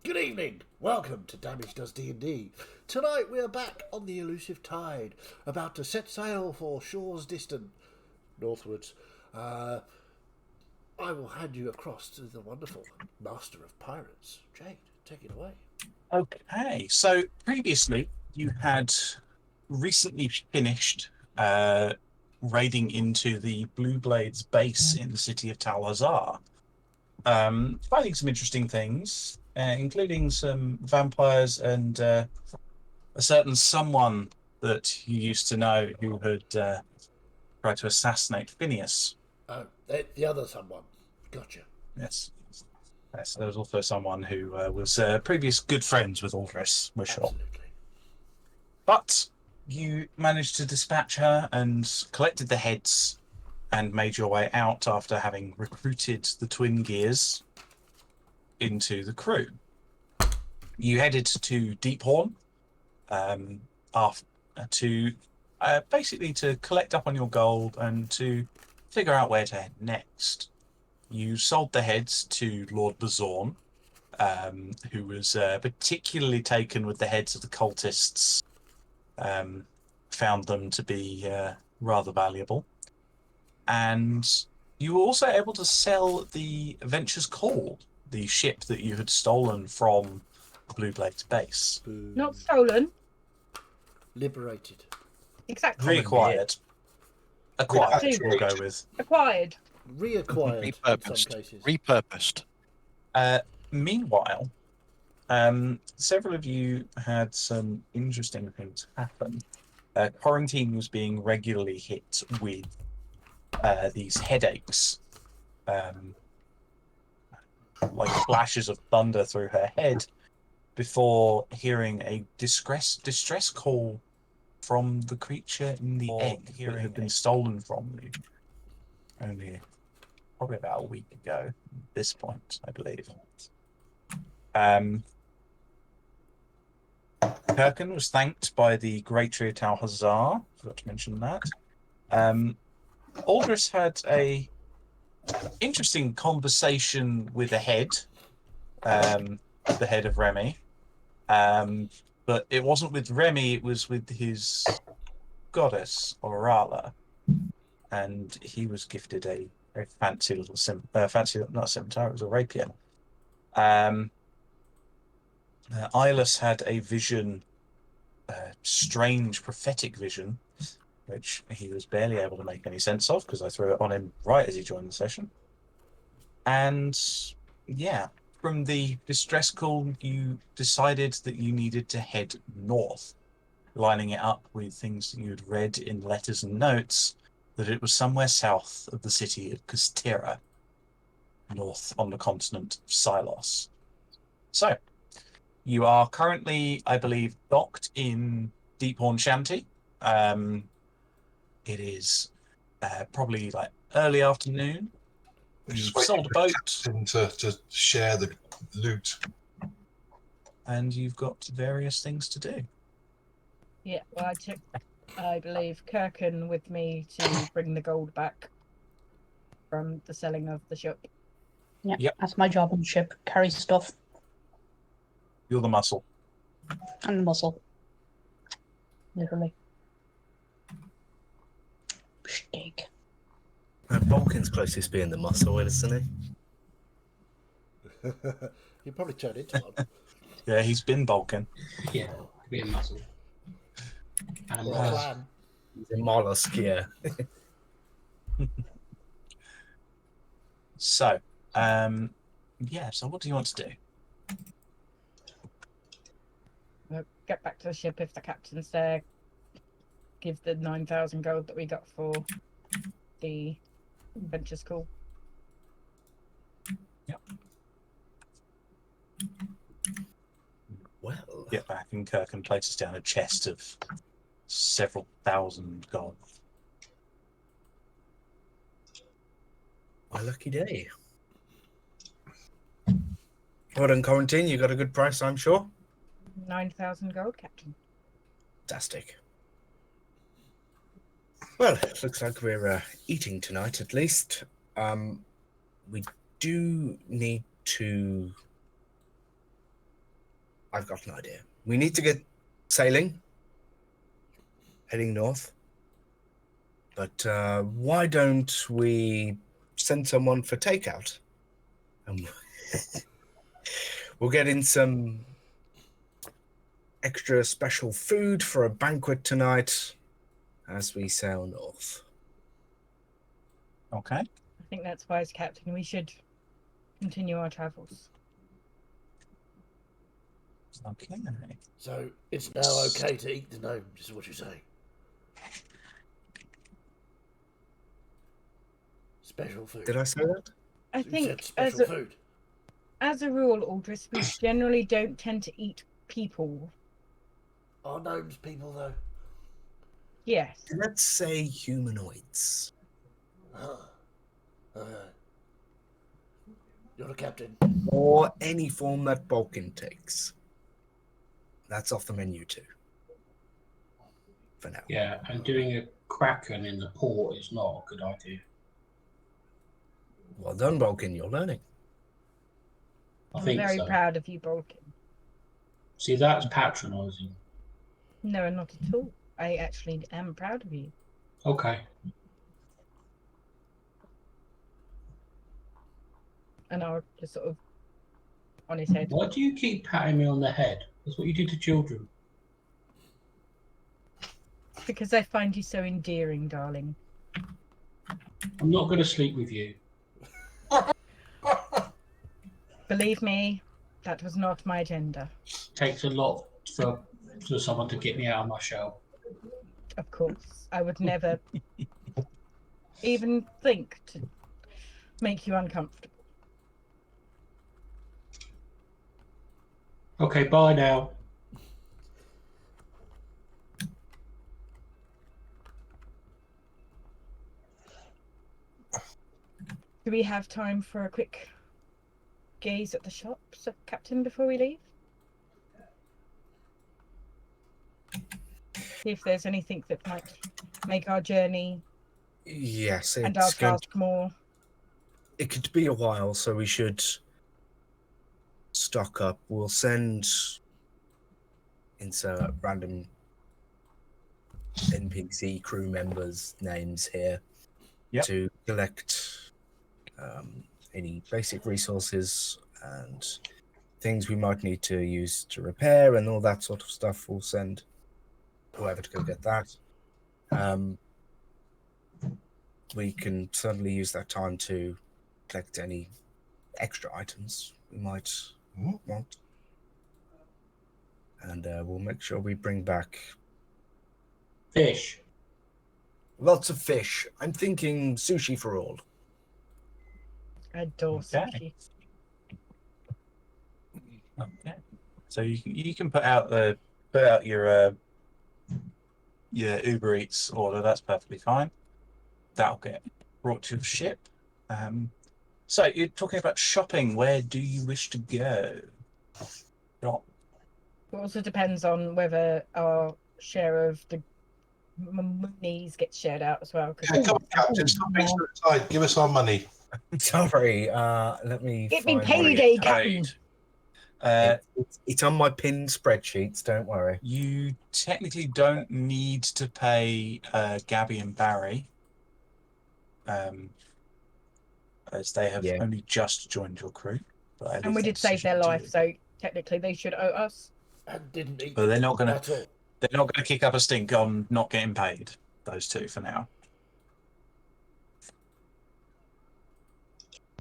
Good evening. Welcome to Damage Does D&D. Tonight we are back on the Elusive Tide, about to set sail for shores distant northwards. I will hand you across to the wonderful Master of Pirates. Jade, take it away. Okay, so previously you had recently finished raiding into the Blue Blades base in the city of Tal Hazar, finding some interesting things, including some vampires and a certain someone that you used to know who had tried to assassinate Phineas. Oh, the other someone. Gotcha. Yes. Yes, there was also someone who was previous good friends with Aldris Wishaw. Absolutely. But you managed to dispatch her and collected the heads and made your way out after having recruited the Twin Gears into the crew. You headed to Deephorn after to basically to collect up on your gold and to figure out where to head next. You sold the heads to Lord Bazorn, who was particularly taken with the heads of the cultists. Found them to be rather valuable. And you were also able to sell the Adventure's Call, the ship that you had stolen from Blue Blade's base. Boom. Not stolen. Liberated. Exactly. Reacquired. Acquired, Repatriated. we'll go with. Acquired. Reacquired in some Repurposed. cases. Repurposed. Meanwhile, several of you had some interesting things happen. Quarantine was being regularly hit with these headaches, like flashes of thunder through her head, before hearing a distress call from the creature in the egg that had been stolen from you only probably about a week ago at this point, I believe. Kirkin was thanked by the Great Tree of Tal Hazar. Forgot to mention that. Aldris had a interesting conversation with the head of Remy. But it wasn't with Remy, it was with his goddess, Orala. And he was gifted a very fancy little not a scimitar, it was a rapier. Ilus had a vision, strange prophetic vision, which he was barely able to make any sense of because I threw it on him right as he joined the session. And yeah, from the distress call, you decided that you needed to head north, lining it up with things that you had read in letters and notes, that it was somewhere south of the city of Kastira, north on the continent of Silos. So, you are currently, I believe, docked in Deephorn Shanty. It is probably like early afternoon. You've sold a boat. To share the loot. And you've got various things to do. Yeah, well, I took, I believe, Kirkin with me to bring the gold back from the selling of the ship. Yeah, Yep. That's my job on the ship. Carry stuff You're the muscle. and muscle. Literally. Steak. Balkan's closest being the muscle, isn't he? You probably turn into one. Yeah, he's been Balkan. Yeah, be a muscle. And a Or a mollusk. clan. He's a mollusk, yeah. So, so what do you want to do? We'll get back to the ship if the captain's there. Give the 9,000 gold that we got for the Adventure's Call. Yep. Well, Get back, and Kirkin places down a chest of several thousand gold. my lucky day. Well done, Quarantine. You got a good price, I'm sure. 9,000 gold, Captain. Fantastic. Well, it looks like we're eating tonight, at least. We do need to I've got an idea. We need to get sailing, heading north. But why don't we send someone for takeout? And we'll get in some extra special food for a banquet tonight as we sail north. Okay. I think that's wise, Captain. We should continue our travels. Okay. So it's now okay to eat the gnomes, is what you say? Special food. Did I say that? I You said think special food. as a rule, Aldris, we generally don't tend to eat people. Are gnomes people, though? Yes. Let's say humanoids. Ah. Okay. You're the captain. Or any form that Balkan takes. That's off the menu too. For now. Yeah, and doing a kraken in the port is not a good idea. Well done, Balkan. You're learning. I I'm think very so. proud of you, Balkan. See, that's patronising. No, not at all. I actually am proud of you. Okay. And I'll just sort of on his head. Why do you keep patting me on the head? That's what you do to children. Because I find you so endearing, darling. I'm not going to sleep with you. Believe me, that was not my agenda. Takes a lot for someone to get me out of my shell. Of course. I would never even think to make you uncomfortable. Okay, bye now. Do we have time for a quick gaze at the shops, Captain, before we leave? See if there's anything that might make our journey Yes, and our it's going task more. it could be a while, so we should stock up. We'll send insert random NPC crew members' names here Yep. to collect any basic resources and things we might need to use to repair and all that sort of stuff. We'll send whoever to go get that. We can certainly use that time to collect any extra items we might want. And we'll make sure we bring back Fish. lots of fish. I'm thinking sushi for all. I adore Okay. sushi. Okay. So you can put out your Uber Eats order. That's perfectly fine. That'll get brought to your ship. So you're talking about shopping. Where do you wish to go? Shop. It also depends on whether our share of the monies gets shared out as well. Yeah, come on, Captain. Stop being so excited. Give us our money. Sorry, let me Get me find what it payday, is. Captain. It's on my pinned spreadsheets, don't worry. You technically don't need to pay Gabby and Barry, as they have Yeah. only just joined your crew. But at And we least did that's save their decision to life, you. so technically they should owe us. And didn't eat But they're not gonna at all. they're not gonna kick up a stink on not getting paid. Those two for now.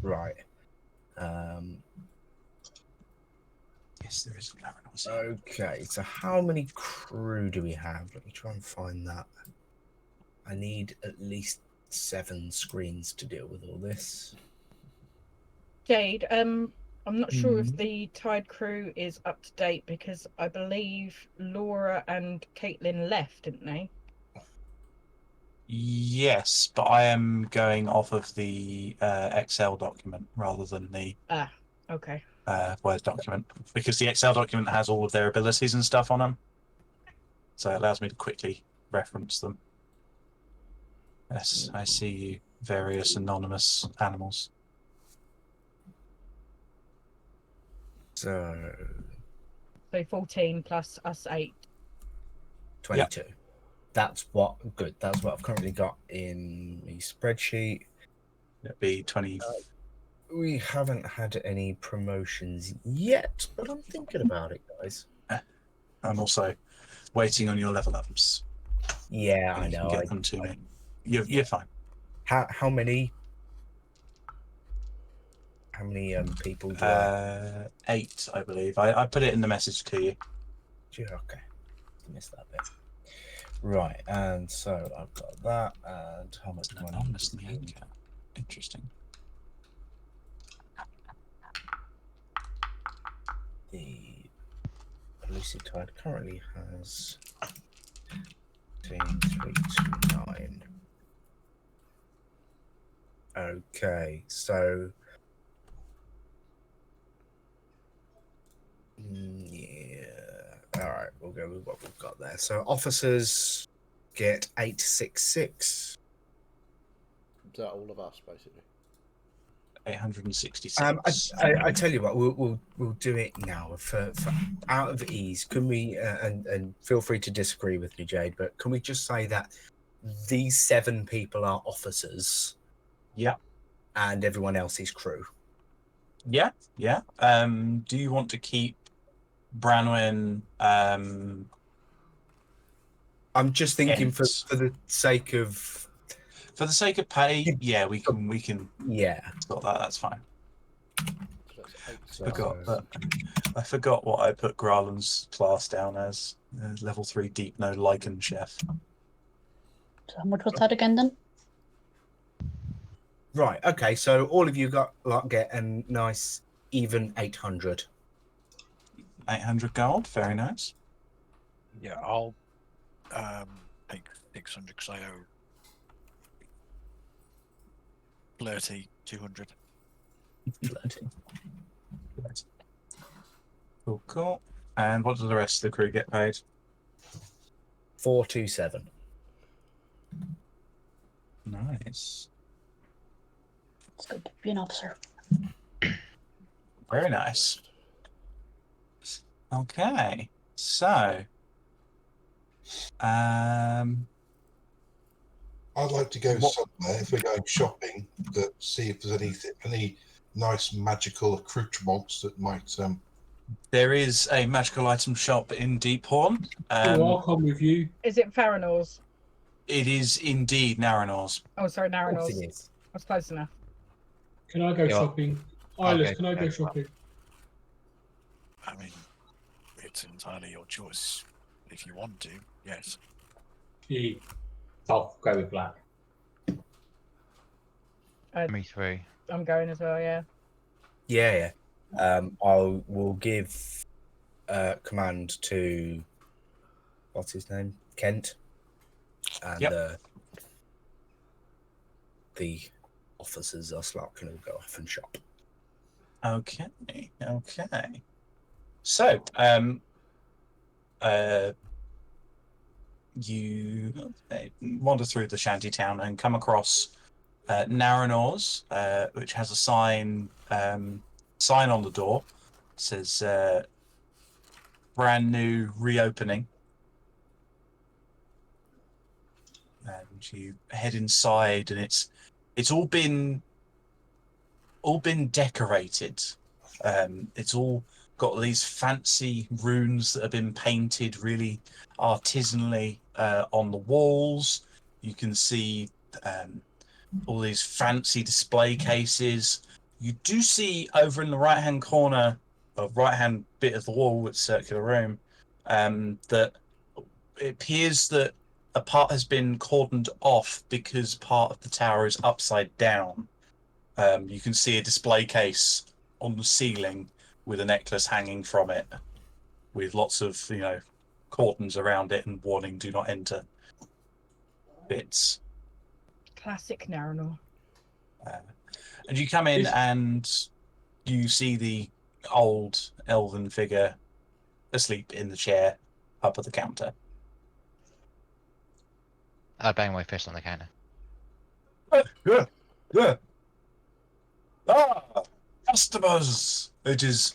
Right. Yes, there is a Clarinos. Okay, so how many crew do we have? Let me try and find that. I need at least 7 screens to deal with all this. Jade, I'm not sure if Mhm. the Tide crew is up to date because I believe Laura and Caitlin left, didn't they? Yes, but I am going off of the Excel document rather than the Okay. Word document because the Excel document has all of their abilities and stuff on them, so it allows me to quickly reference them. Yes, I see you, various anonymous animals. So So 14 plus us 8. 22. That's what That's what I've currently got in the spreadsheet. It'd be 20. We haven't had any promotions yet, but I'm thinking about it, guys. I'm also waiting on your level ups. Yeah, I You can know. get them to me. You're fine. How many? How many people do I? 8, I believe. I put it in the message to you. Okay, missed that bit. Right, and so I've got that, and how much money? Anonymous in the anchor. Interesting. The Elusive Tide currently has 329. Okay, so yeah, all right, we'll go with what we've got there. So officers get 866. Is that all of us, basically? 866. I tell you what, we'll do it now for out of ease. Can we and feel free to disagree with me, Jade, but can we just say that these 7 people are officers? Yeah. And everyone else is crew. Yeah. Do you want to keep Branwen? I'm just thinking for the sake of pay. Yeah, we can. Yeah. Got that. That's fine. So I forgot what I put Garland's class down as. Level 3 deep no lichen chef. So how much was that again then? Right. Okay. So all of you get a nice even 800. 800 gold. Very nice. Yeah, I'll take 600 because I owe Flirty 200. Cool. And what does the rest of the crew get paid? 427. Nice. It's good to be an officer. Very nice. Okay. So, I'd like to go somewhere if we're going shopping that see if there's any nice magical accoutrements that might. There is a magical item shop in Deephorn. I'll come with you. Is it Faranors? It is indeed Naranor's. Oh, sorry, Of course Naranors. it is. I was close enough. Can I go shopping? Eyeless, can I go shopping? I mean, it's entirely your choice. If you want to, yes. Yeah. I'll go with black. Me three. I'm going as well, yeah. Yeah. We'll give command to what's his name, Kent, and the officers are going to go off and shop. Okay. So, you wander through the shanty town and come across Naranor's, which has a sign on the door. It says brand new reopening. And you head inside, and it's all been decorated. It's all got these fancy runes that have been painted really artisanally on the walls. You can see all these fancy display cases. You do see over in the right-hand corner, or right-hand bit of the wall, it's circular room, that it appears that a part has been cordoned off because part of the tower is upside down. You can see a display case on the ceiling with a necklace hanging from it, with lots of cordons around it and warning "Do not enter" bits. Classic Naranor. And you come in and you see the old elven figure asleep in the chair up at the counter. I bang my fist on the counter. Yeah. Ah, customers! It is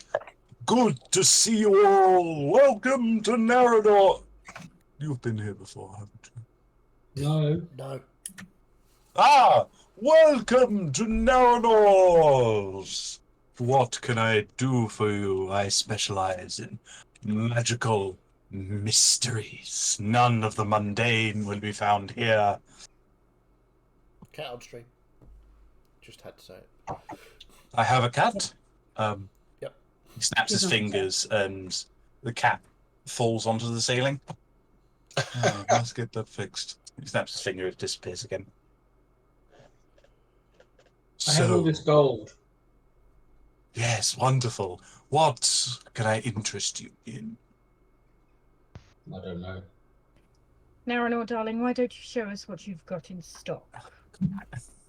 Good to see you all. Welcome to Narador. You've been here before, haven't you? No. No. Ah, welcome to Narador. What can I do for you? I specialize in magical mysteries. None of the mundane will be found here. Cat on stream. Just had to say it. I have a cat. Yep. He snaps his He's not fingers and the cat falls onto the ceiling. Oh, let's get that fixed. He snaps his finger, it disappears again. I have all this gold. Yes, wonderful. What can I interest you in? I don't know. Naranor, darling, why don't you show us what you've got in stock?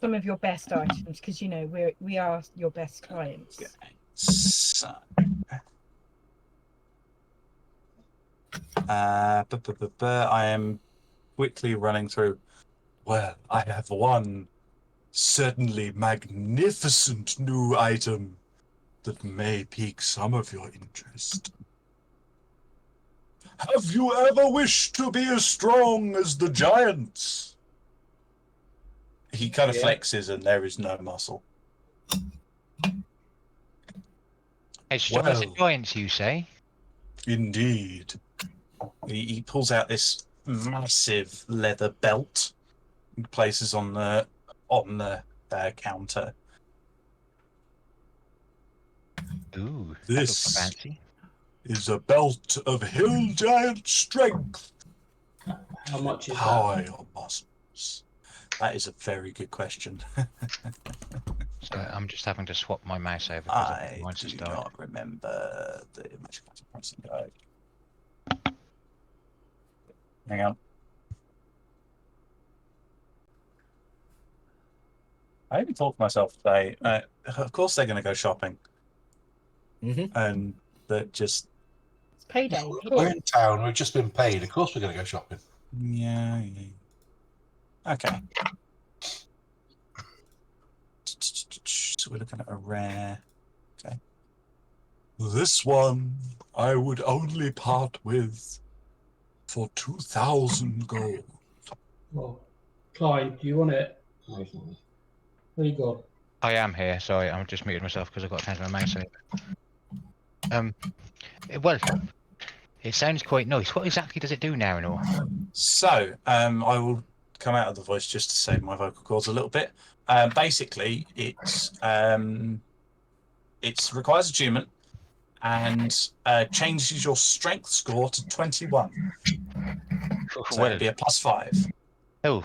Some of your best items, because you know we are your best clients. So, I am quickly running through. Well, I have one certainly magnificent new item that may pique some of your interest. Have you ever wished to be as strong as the giants? He kind of flexes and there is no muscle. As strong as the Well. giants, you say? Indeed. He pulls out this massive leather belt and places on the counter. Ooh, that This looks fancy. is a belt of hill giant strength. How much is Power that? your muscles. That is a very good question. So I'm just having to swap my mouse over because I mine's do just died. not remember the magic item pricing guide. Hang on. I even talked to myself today. Of course they're going to go shopping. Mm-hmm. And that just... It's payday. We're in town. We've just been paid. Of course, we're going to go shopping. Yeah. Okay. So we're looking at a rare. Okay. This one I would only part with for 2,000 gold. Well, Clyde, do you want it? No, it's not. Where you got? I am here. Sorry, I'm just muted myself because I've got to change my mouse over. Well, it sounds quite nice. What exactly does it do, Naranor? So, I will come out of the voice just to save my vocal cords a little bit. Basically, it's requires attunement and changes your strength score to 21. So Well, it'd be a +5. oh,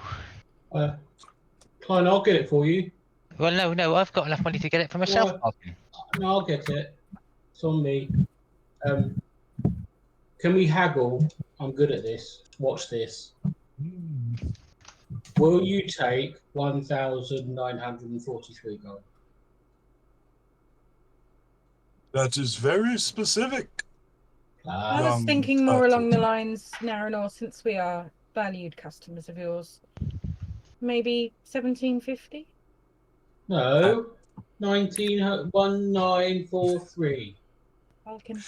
Clyde, I'll get it for you. well, no, I've got enough money to get it for myself. Well, no, I'll get it. It's on me. Can we haggle? I'm good at this. Watch this. Will you take 1,943 gold? That is very specific. I was Young thinking more turtle. along the lines, Naranor, since we are valued customers of yours. Maybe 1750? No, 1943. Falcon.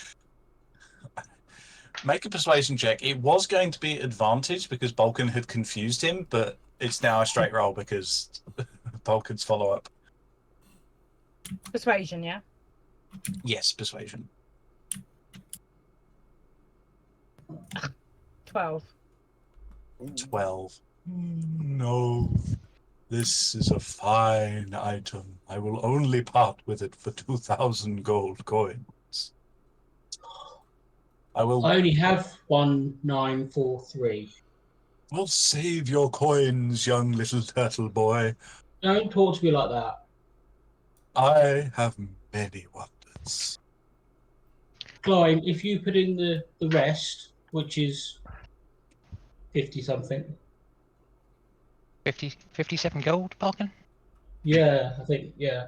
Make a persuasion check. It was going to be advantage because Balkan had confused him, but it's now a straight roll because Balkan's follow-up. Persuasion, yeah? Yes, persuasion. 12. 12. No. This is a fine item. I will only part with it for 2,000 gold coins. I will... I only have 1943. Well, save your coins, young little turtle boy. Don't talk to me like that. I have many wonders. Clyde, if you put in the rest, which is 50 something. 57 gold, Balkan? Yeah, I think, yeah.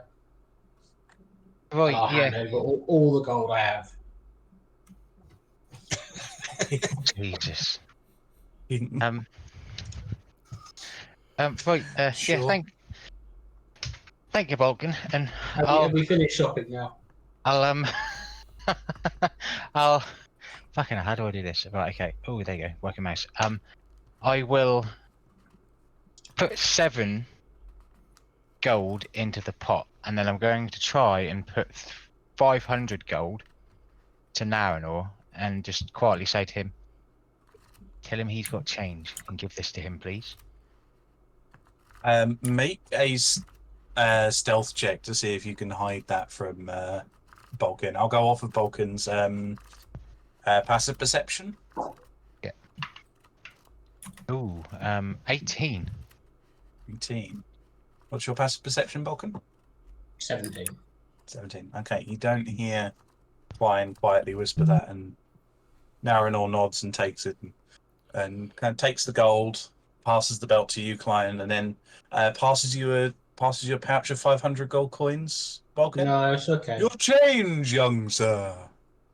Right, I'll hand over all the gold I have. Jesus. Sure. Right, yeah, thank you, Balkan, and Have we finished shopping now? I'll Oh, fucking hell, how do I do this? Right, okay. Oh, there you go. Working mouse. I will put 7 gold into the pot, and then I'm going to try and put 500 gold to Naranor, and just quietly say to him, "Tell him he's got change, and give this to him, please." Make a stealth check to see if you can hide that from Balkan. I'll go off of Balkan's passive perception. Yeah. Ooh, 18. 18. What's your passive perception, Balkan? 17. 17. Okay, you don't hear Twine quietly whisper that, and Naranor nods and takes it, and kind of takes the gold, passes the belt to you, Klein, and then passes you a pouch of 500 gold coins, Balkan. No, it's okay. Your change, young sir.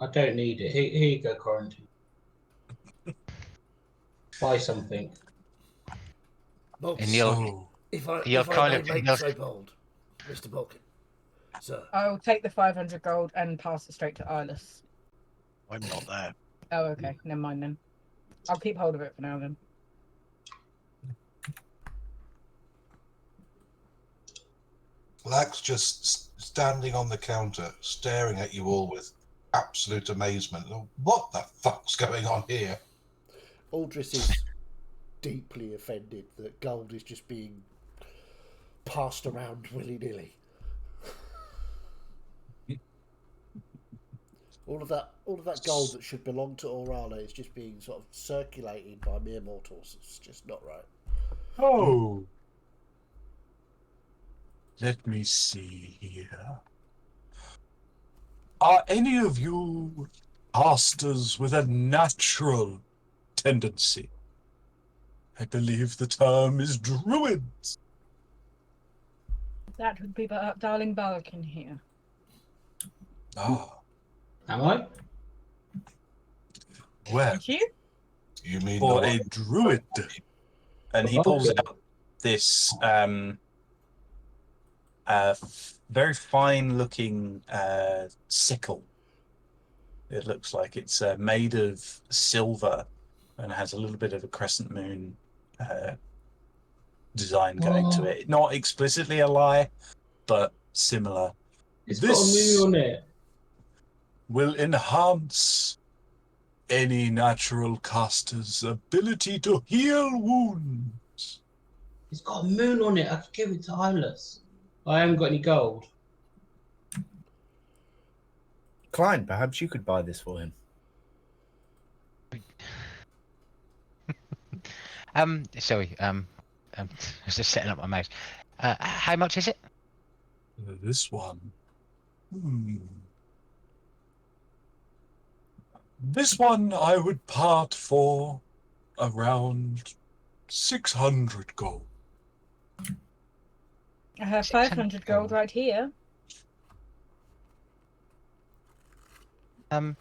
I don't need it. Here you go, Quarantine. Buy something. Bolton, And you'll, So, if I kind may of- make you'll- so bold, Mr. Balkan, sir. I'll take the 500 gold and pass it straight to Iris. I'm not there. Oh, okay. Never mind then. I'll keep hold of it for now then. Lax just standing on the counter, staring at you all with absolute amazement. What the fuck's going on here? Aldris is deeply offended that gold is just being passed around willy-nilly. All of that gold that should belong to Orala is just being sort of circulated by mere mortals. It's just not right. oh. Let me see here. Are any of you casters with a natural tendency? I believe the term is druids. That would be Darling Balkan here. Ah, Am I? well, Aren't you? You mean for the a one? druid. And he pulls out this very fine-looking sickle. It looks like it's made of silver and has a little bit of a crescent moon design going to it. Not explicitly a lie, but similar. It's This- got a moon on it. Will enhance any natural caster's ability to heal wounds. It's got a moon on it. I could give it to Iris. I haven't got any gold. Klein, perhaps you could buy this for him. Sorry, I was just setting up my mouse. How much is it? This one. This one I would part for around 600 gold. I have 500 gold right here. I'll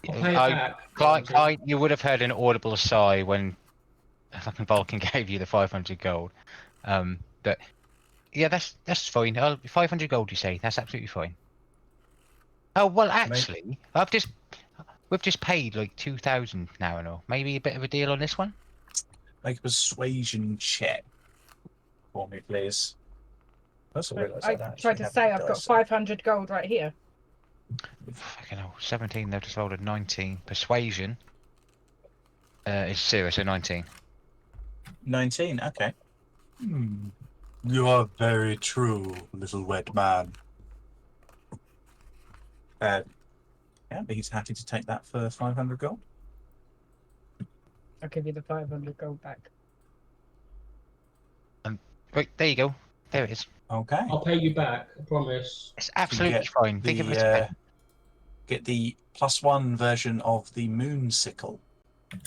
pay it back. Clyde, you would have heard an audible sigh when fucking Vulcan gave you the 500 gold. But yeah, that's fine. 500 gold, you say? That's absolutely fine. Oh well, actually, we've just paid like 2,000 now and all. Maybe a bit of a deal on this one. Make a persuasion check for me, please. That's all I tried to say I've got 500 gold right here. Fucking hell, 17. They've just rolled a 19. Persuasion is 0, so 19. 19, okay. You are very true, little wet man. Yeah, but he's happy to take that for 500 gold. I'll give you the 500 gold back. Right, there you go. There it is. Okay. I'll pay you back. I promise. It's absolutely fine. Think of it as a pen. Get the +1 version of the moon sickle.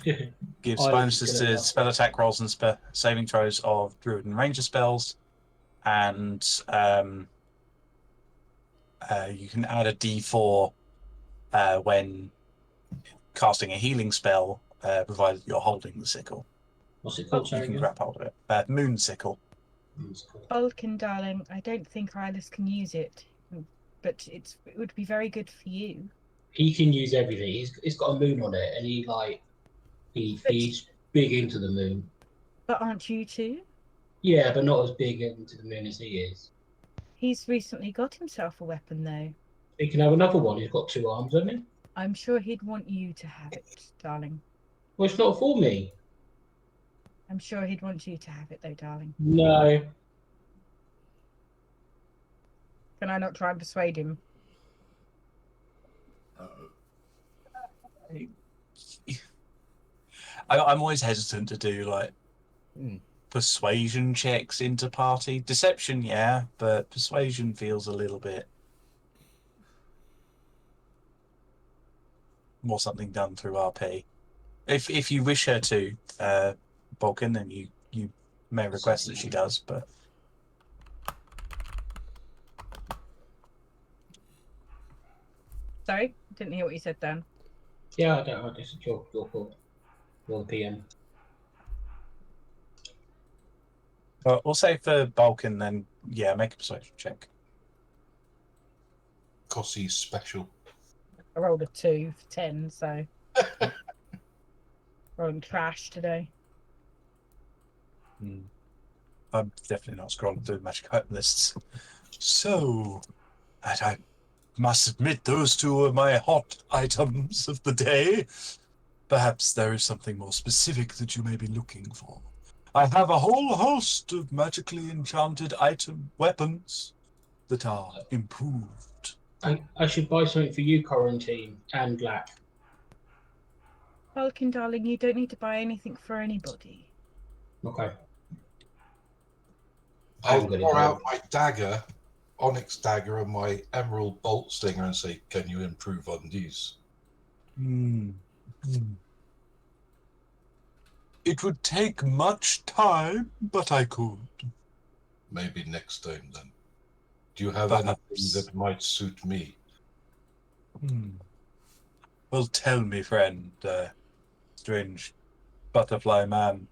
Gives I bonuses was to gonna- spell attack rolls and saving throws of druid and ranger spells, and you can add a D4 when casting a healing spell, provided you're holding the sickle. What's it called? You Sorry can again? grab hold of it. Moon sickle. It's called- Balkan, darling, I don't think Iris can use it. but it would be very good for you. He can use everything. He's got a moon on it, and he's big into the moon. But aren't you too? Yeah, but not as big into the moon as he is. He's recently got himself a weapon, though. He can have another one. He's got 2 arms, hasn't he? I'm sure he'd want you to have it, darling. Well, it's not for me. I'm sure he'd want you to have it, though, darling. No. Can I not try and persuade him? I'm always hesitant to do like Hmm. persuasion checks into party. Deception, yeah, but persuasion feels a little bit more something done through RP. If you wish her to, Balkan, then you may request that she does, but Sorry? Didn't hear what you said, Dan. Yeah, I don't. I guess it's your call. You're the PM. but we'll say for Balkan then, yeah, make a persuasion check. Because he's special. I rolled a 2 for 10, so... rolling trash today. I'm definitely not scrolling through the magic item lists. So, I must admit, those 2 are my hot items of the day. Perhaps there is something more specific that you may be looking for. I have a whole host of magically enchanted weapons that are improved. I should buy something for you, Quarantine, and Black. Falcon, darling, you don't need to buy anything for anybody. Okay. I'll I'm gonna pour go. out my dagger, onyx dagger, and my emerald bolt stinger and say, "Can you improve on these?" It would take much time, but I could. Maybe next time then. Do you have Perhaps. anything that might suit me? Well, tell me, friend, strange butterfly man,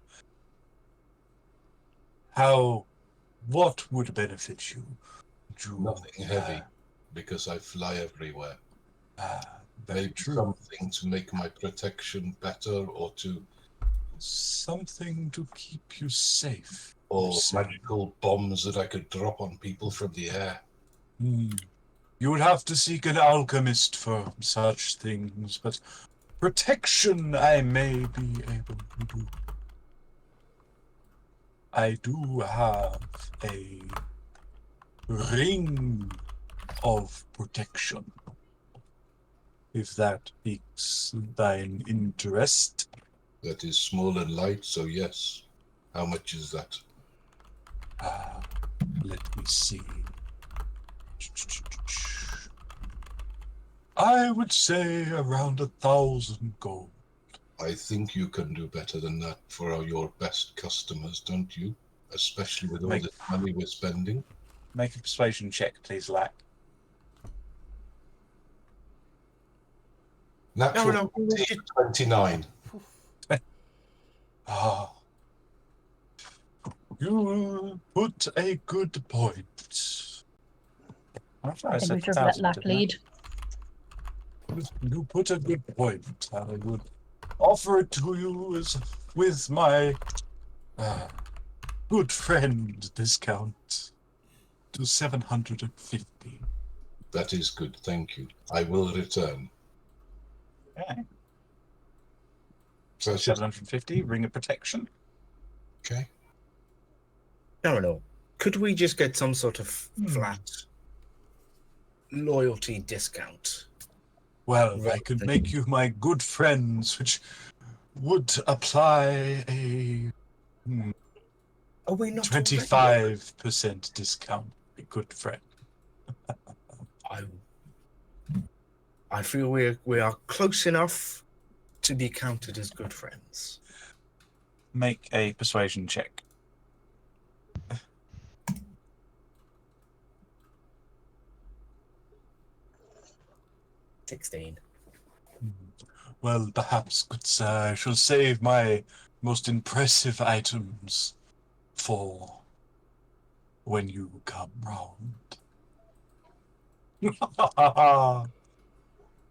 what would benefit you? Nothing heavy, because I fly everywhere. Very Maybe true. something to make my protection better, or Something to keep you safe. or You say. magical bombs that I could drop on people from the air. You would have to seek an alchemist for such things, but protection I may be able to do. I do have a ring of protection, if that piques thine interest. That is small and light, so yes. How much is that? Let me see. I would say around 1,000 gold. I think you can do better than that for your best customers, don't you? Especially with all Make- this money we're spending. Make a persuasion check, please, Lack. Natural 29. You put a good point. I think we should let Lack lead. You put a good point. I would offer it to you with my good friend discount to 750. That is good, thank you. I will return. Okay. So it's just 750, ring of protection. okay. No. Could we just get some sort of flat loyalty discount? Well, I Rather could than- make you my good friends, which would apply a Are we not already- 25% discount. A good friend. I feel we are close enough to be counted as good friends. Make a persuasion check. Well, perhaps, good sir, I shall save my most impressive items for when you come round.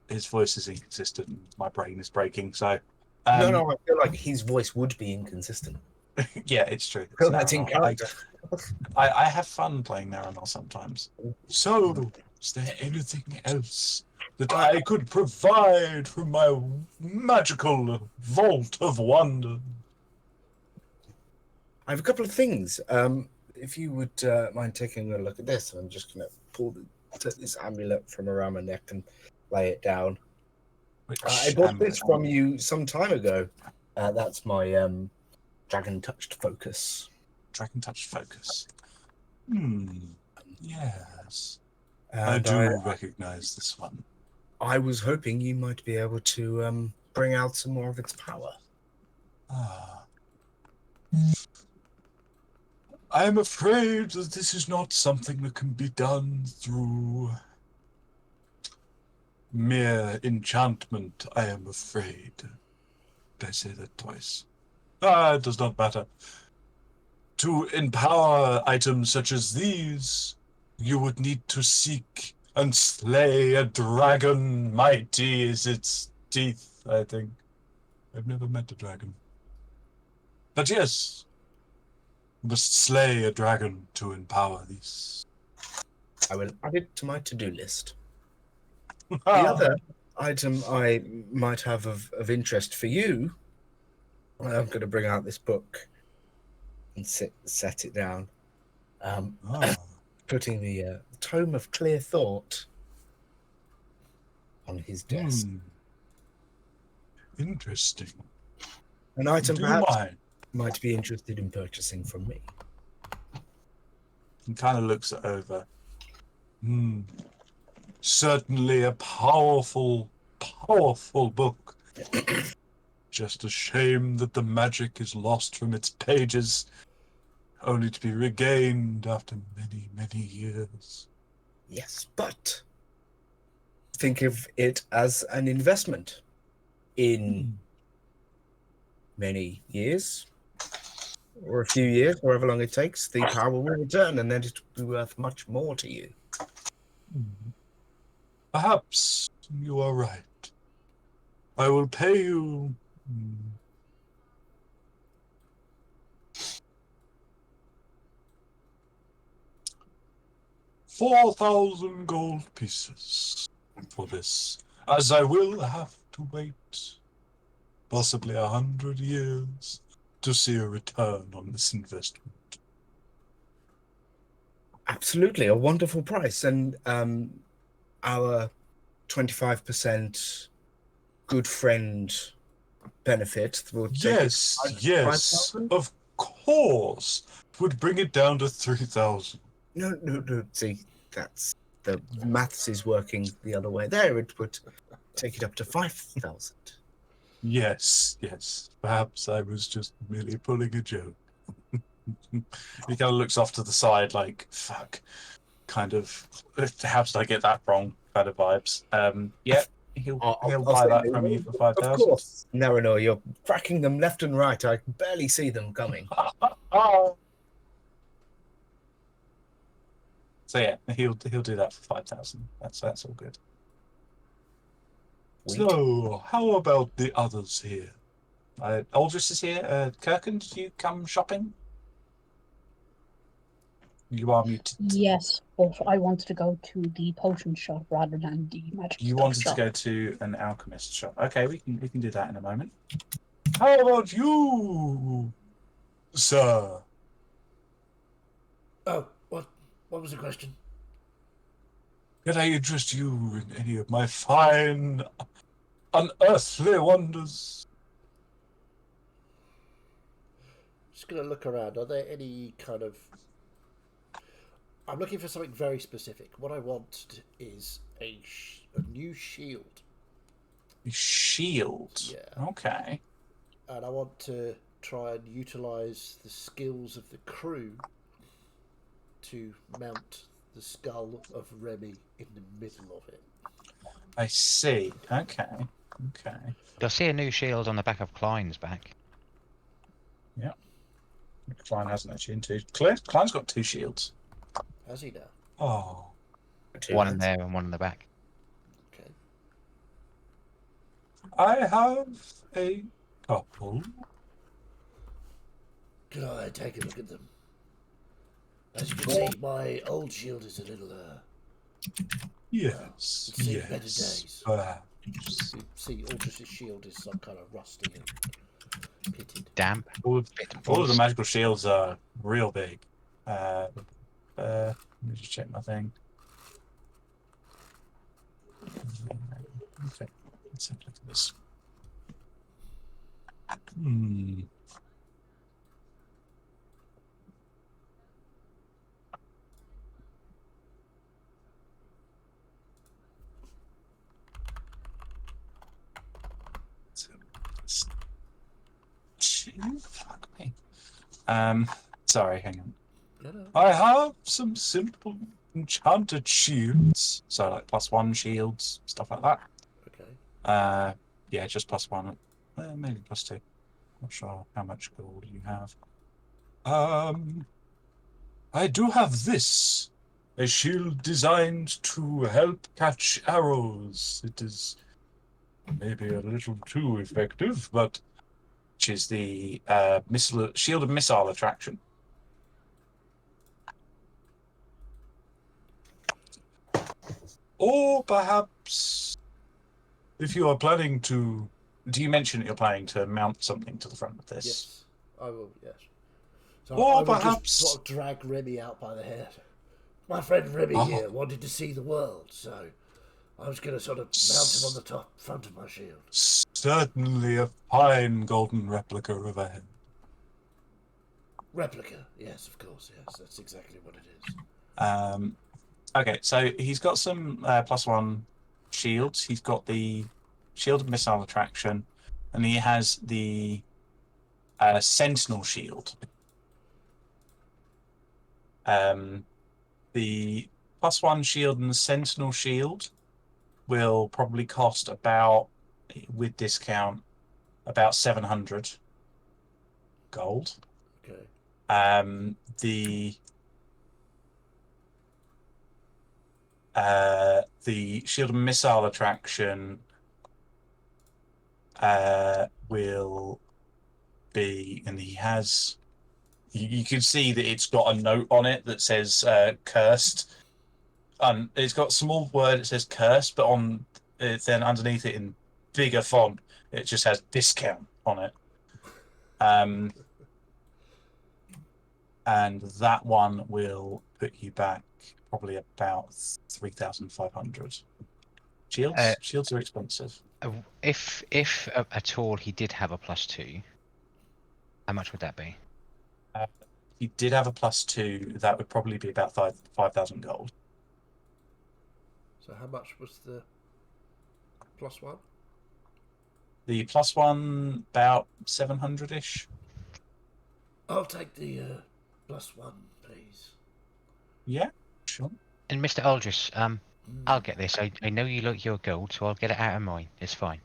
His voice is inconsistent. And my brain is breaking. So, No, I feel like his voice would be inconsistent. yeah, it's true. Feel that's in character. I have fun playing Naranel sometimes. So, is there anything else that I could provide from my magical vault of wonder? I have a couple of things. If you would mind taking a look at this, I'm just going to take this amulet from around my neck and lay it down. I bought this from you some time ago. That's my dragon touched focus. Dragon touched focus. Yes. And I do recognize this one. I was hoping you might be able to bring out some more of its power. I am afraid that this is not something that can be done through mere enchantment, I am afraid. Did I say that twice? It does not matter. To empower items such as these, you would need to seek and slay a dragon mighty as its teeth, I think. I've never met a dragon. But yes, you must slay a dragon to empower these. I will add it to my to-do list. The other item I might have of interest for you, I'm going to bring out this book and set it down. Putting the Tome of Clear Thought on his desk. Interesting. An item Do perhaps mine. might be interested in purchasing from me. He kind of looks it over. Certainly a powerful, powerful book. Just a shame that the magic is lost from its pages, only to be regained after many, many years. Yes, but think of it as an investment. In many years, or a few years, however long it takes, the power will return, and then it will be worth much more to you. Perhaps you are right. I will pay you. 4,000 gold pieces for this, as I will have to wait possibly 100 years to see a return on this investment. Absolutely, a wonderful price, and our 25% good friend benefit will take Yes, it yes, 5,000? of course. Would bring it down to 3,000. No. See, that's the maths is working the other way. There, it would take it up to 5,000. Yes. Perhaps I was just merely pulling a joke. He kind of looks off to the side like, fuck, kind of, how did I get that wrong kind of vibes. Yeah, he'll buy that from you for 5,000. Of course. No, you're cracking them left and right. I can barely see them coming. So yeah, he'll do that for 5,000. That's all good. Sweet. So, how about the others here? Aldris is here. Kirkin, did you come shopping? You are muted. Yes, but I wanted to go to the potion shop rather than the magic You stuff wanted shop. to go to an alchemist shop. Okay, we can do that in a moment. How about you, sir? Oh, what was the question? Can I interest you in any of my fine, unearthly wonders? Just going to look around. Are there any kind of... I'm looking for something very specific. What I want is a new shield. A shield? Yeah. Okay. And I want to try and utilise the skills of the crew to mount the skull of Remy in the middle of it. I see. Okay. You'll see a new shield on the back of Klein's back. Yeah. Klein hasn't actually in two. Klein's got 2 shields. Has he now? Oh. Two One in hands. there and one in the back. Okay. I have a couple. Could I take a look at them? As you can see, my old shield is a little, Yes, it's seen better yes, days. perhaps. You see, Aldrich's shield is some kind of rusty and pitted. Damp. All of Bit the moist. magical shields are real big. Let me just check my thing. Okay, let's have a look at this. Hmm. Fuck me. Sorry, hang on. No. I have some simple enchanted shields. So like +1 shields, stuff like that. Okay. Yeah, just +1. Maybe +2. Not sure how much gold you have. I do have this. A shield designed to help catch arrows. It is maybe a little too effective, but which is the shield of missile attraction. Or perhaps, if you are planning to, do you mention that you're planning to mount something to the front of this? Yes, I will. Yes. So Or I will perhaps just sort of drag Remy out by the hair. My friend Remy here wanted to see the world, so I was going to sort of mount him on the top front of my shield. Certainly a fine golden replica of a head. Replica, yes, of course, yes, that's exactly what it is. Okay, so he's got some +1 shields. He's got the shield of missile attraction, and he has the sentinel shield. The +1 shield and the sentinel shield will probably cost about, with discount, about 700 gold. Okay. The shield of missile attraction will be, and he has. You can see that it's got a note on it that says "cursed." It's got a small word that says "cursed," but then underneath it in bigger font, it just has "discount" on it. And that one will put you back probably about 3,500. Shields are expensive. If at all he did have a +2, how much would that be? If he did have a +2, that would probably be about 5,000 gold. So how much was the +1? The +1 about 700-ish. I'll take the +1, please. Yeah, sure. And Mr. Aldris, I'll get this. I know you like your gold, so I'll get it out of mine. It's fine.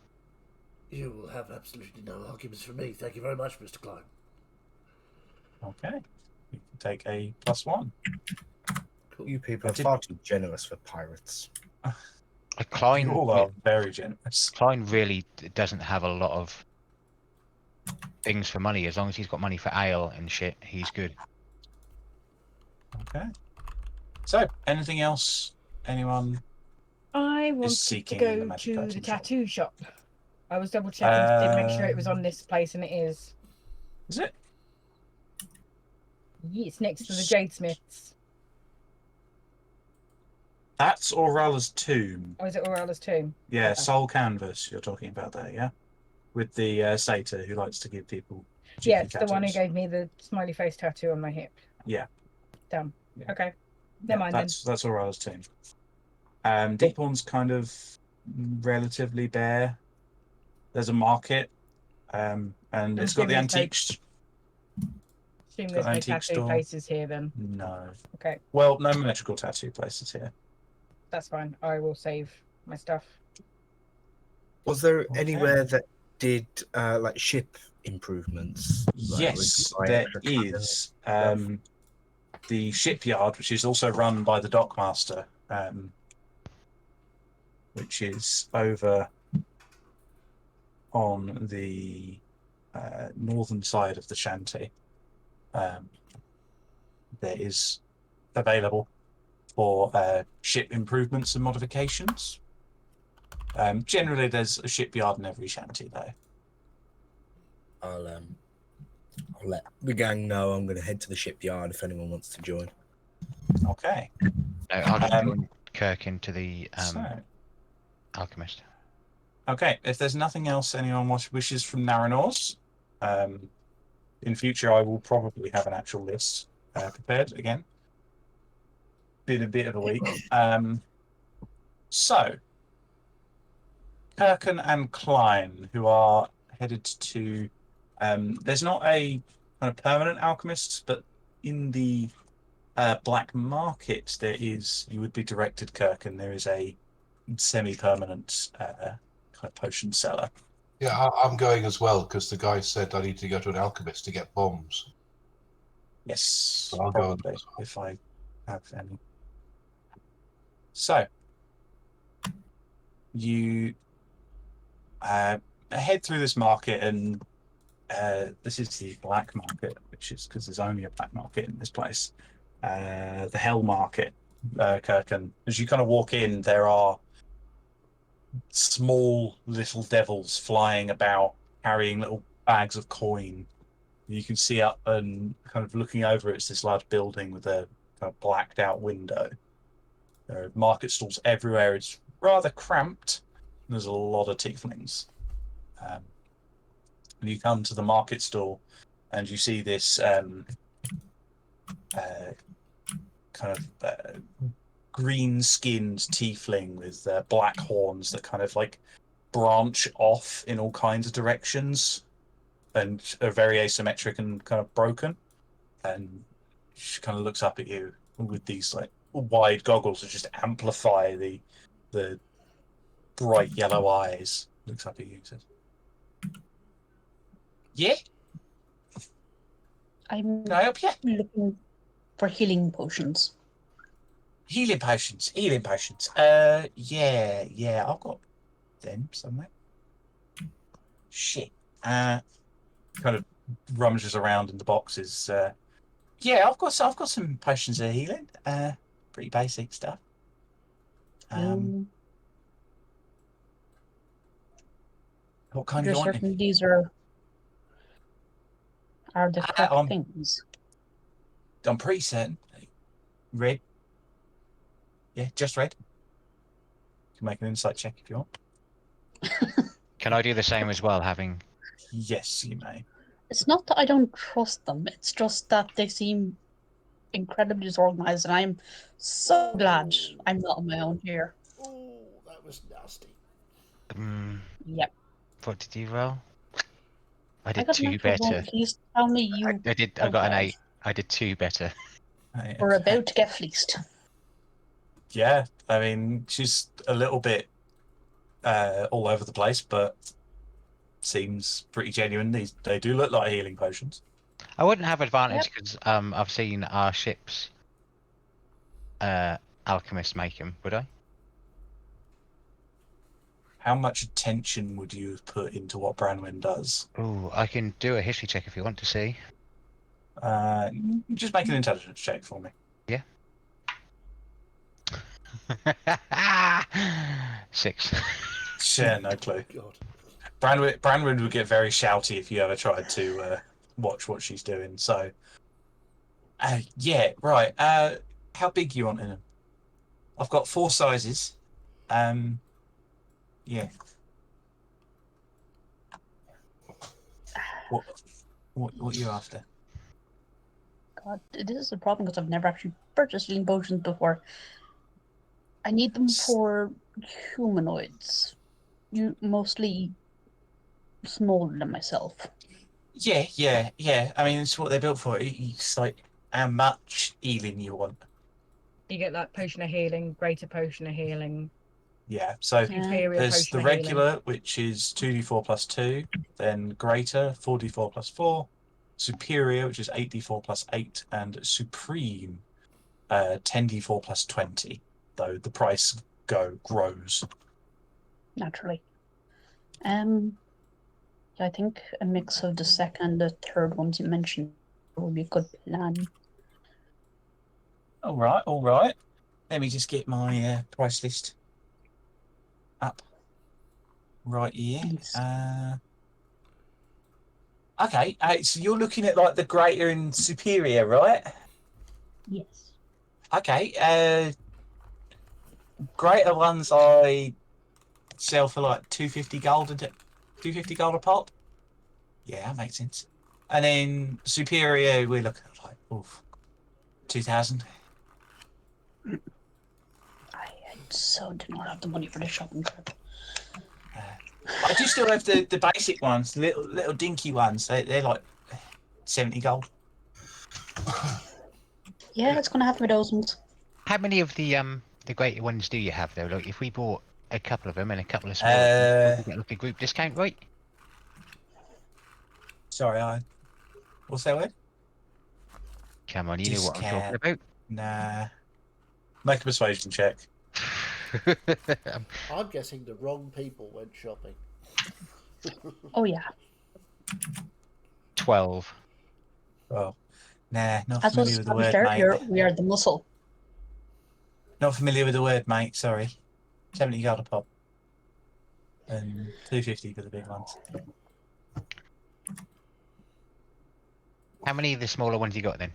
You will have absolutely no arguments from me. Thank you very much, Mr. Klein. Okay. You can take a +1. Cool. You people are far too generous for pirates. Klein, You all are very generous. Klein really doesn't have a lot of things for money. As long as he's got money for ale and shit, he's good. Okay. So, anything else? Anyone? I wanted to seeking go the magic to the item tattoo shop. I was double checking to make sure it was on this place, and it is. Is it? It's next to the Jadesmiths. That's Aurela's tomb. Or is it Aurela's tomb? Yeah, Okay. Soul Canvas you're talking about there, yeah? With the satyr who likes to give people Yeah, cheeky it's the one who tattoos. gave me the smiley face tattoo on my hip. Yeah. Damn. Yeah. Okay. Never mind That's Aurela's tomb. Deephorn's kind of relatively bare. There's a market, and it's got the assuming it's antiques. Assume got there's an no antique tattoo store. places here then. No. Okay, Well, no magical tattoo places here. that's fine. I will save my stuff. Was there Okay. anywhere that did like ship improvements? Like, we Yes, could buy there extra cannons is. and stuff? The shipyard, which is also run by the dockmaster, which is over on the northern side of the shanty, there is available for ship improvements and modifications. Generally, there's a shipyard in every shanty, though. I'll let the gang know I'm going to head to the shipyard if anyone wants to join. Okay. No, I'll just Um, join Kirk into the So, alchemist. okay, if there's nothing else anyone wishes from Naranors, in future I will probably have an actual list prepared again. Been a bit of a week. So, Kirken and Klein, who are headed to... there's not a kind of permanent alchemist, but in the black market there is, you would be directed, Kirken, there is a semi-permanent kind of potion seller. Yeah, I'm going as well because the guy said I need to go to an alchemist to get bombs. Yes, So I'll go probably, if I have any. So, you head through this market, and this is the black market, which is because there's only a black market in this place. The Hell Market, Kirken. As you kind of walk in, there are small little devils flying about, carrying little bags of coin. You can see up and kind of looking over, it's this large building with a kind of blacked out window. There are market stalls everywhere. It's rather cramped. There's a lot of tieflings. And you come to the market stall and you see this kind of green-skinned tiefling with black horns that kind of like branch off in all kinds of directions and are very asymmetric and kind of broken. And she kind of looks up at you with these like wide goggles that just amplify the bright yellow eyes. Looks up at you and says, "Yeah, I'm can I help you? looking for healing potions. Healing potions, healing potions. Yeah, I've got them somewhere. Shit. Kind of rummages around in the boxes. Yeah, I've got some potions of healing. Pretty basic stuff. What kind do You're you want? certain these are the correct things? I'm pretty certain. Red. Yeah, just red. You can make an insight check if you want. Can I do the same as well, having... Yes, you may. It's not that I don't trust them. It's just that they seem incredibly disorganized, and I'm so glad I'm not on my own here. Oh, that was nasty. Yep. What did you roll? I I did got an 2 actual one. better. Please tell me you. I did. I got an 8. I did 2 better. We're about to get fleeced. Yeah, I mean, she's a little bit all over the place, but seems pretty genuine. They do look like healing potions. I wouldn't have advantage because I've seen our ship's alchemists make them, would I? How much attention would you have put into what Branwen does? Oh, I can do a history check if you want to see. Just make an intelligence check for me. Yeah. 6. Yeah, no clue. God. Branwen would get very shouty if you ever tried to watch what she's doing. So, yeah, right. How big you want in them? I've got 4 sizes. Yeah. What are you after? God, this is a problem because I've never actually purchased healing potions before. I need them for humanoids. You mostly smaller than myself. Yeah. I mean, it's what they're built for. It's like how much healing you want. You get that potion of healing, greater potion of healing, Yeah, so superior there's potion the of regular, healing. which is 2d4 plus 2, then greater, 4d4 plus 4, superior, which is 8d4 plus 8, and supreme, 10d4 plus 20, though the price grows naturally. Yeah, I think a mix of the second and the third ones you mentioned would be a good plan. All right, all right. Let me just get my price list up right here. Please. Okay, so you're looking at like the greater and superior, right? Yes. Okay, greater ones I sell for like 250 gold and 250 gold a pop. Yeah, that makes sense. And then superior, we're looking at like 2,000. I so do not have the money for the shopping trip. I do still have the basic ones, little dinky ones. They're like 70 gold. Yeah, it's gonna have to be those ones. How many of the greater ones do you have though? Like if we bought a couple of them and a couple of smaller ones, we get like a group discount, right? Sorry, what's that word? Come on, you know what I'm talking Discount. Nah. Make a persuasion check. about. I'm guessing the wrong people went shopping. Oh yeah. 12. Well, nah, not As was familiar with the established word, mate. earlier, we are the muscle. Not familiar with the word, mate. Sorry. 70 gold a pop. And 250 for the big ones. How many of the smaller ones you got then?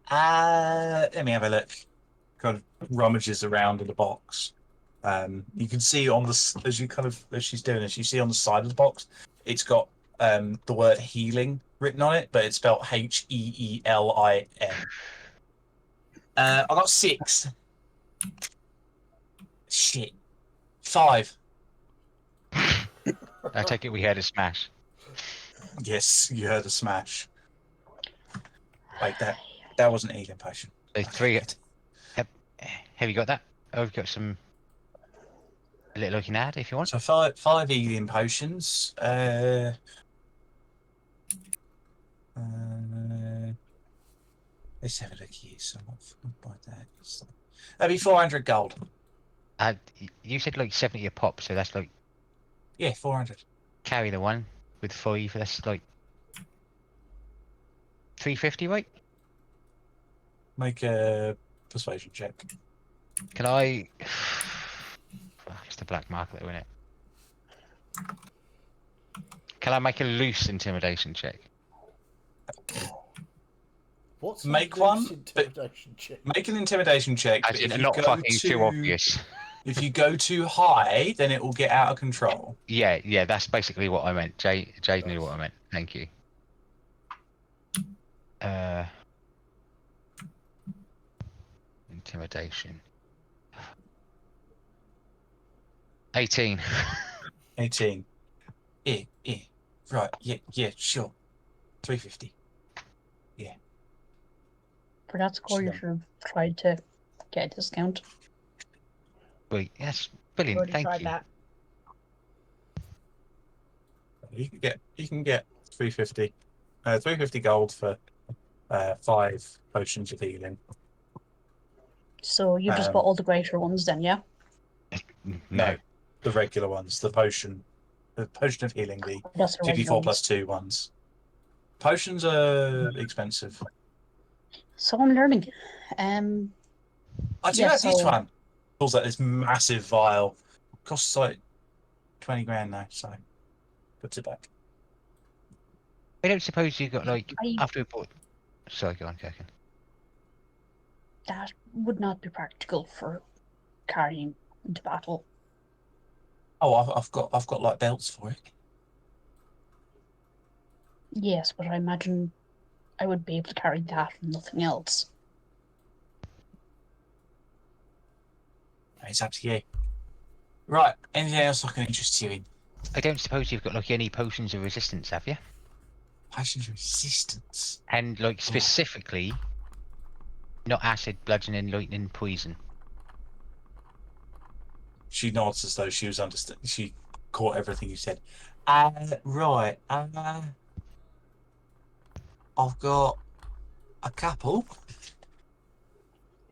Let me have a look. Kind of rummages around in the box. You can see on the as she's doing this, you see on the side of the box, it's got the word healing written on it, but it's spelled HEELIN. I got 6. Shit. 5. I take it we had a smash. Yes, you heard a smash. Wait, that wasn't a healing potion. So 3. Have you got that? Oh, we've got some. A little looking at if you want. So five healing potions. Let's have a look here. So what by that? That'd be 400 gold. You said like 70 a pop, so that's like. Yeah, 400. Carry the one with 5. That's like 350, right? Make a persuasion check. Can I? Fuck, it's the black market, isn't it? Can I make a loose intimidation check? What's Make a one, loose intimidation check? Make an intimidation check. As in, not fucking too obvious. If you go too high, then it will get out of control. Yeah, that's basically what I meant. Jay knew what I meant. Thank you. Intimidation. 18. 18. Yeah. Right, yeah, sure. 350. Yeah. For that score, you should have tried to get a discount. Wait, yes, brilliant. Already Thank tried you. that. You can get 350. 350 gold for 5 potions of healing. So you just bought all the greater ones then, yeah? No. The regular ones. The potion of healing, the That's the 2d4 plus 2 ones. Potions are expensive. So I'm learning. I do have this one. Pulls out this massive vial. Costs like 20 grand now, so puts it back. I don't suppose you got like I- after we bought. Sorry, go on, Kakin. That would not be practical for carrying into battle. Oh, I've got like belts for it. Yes, but I imagine I would be able to carry that and nothing else. It's up to you. Right, anything else I can interest you in? I don't suppose you've got like any potions of resistance, have you? Potions of resistance. And like specifically, not acid, bludgeoning, lightning, poison. She nods as though she was she caught everything you said. Right. I've got a couple.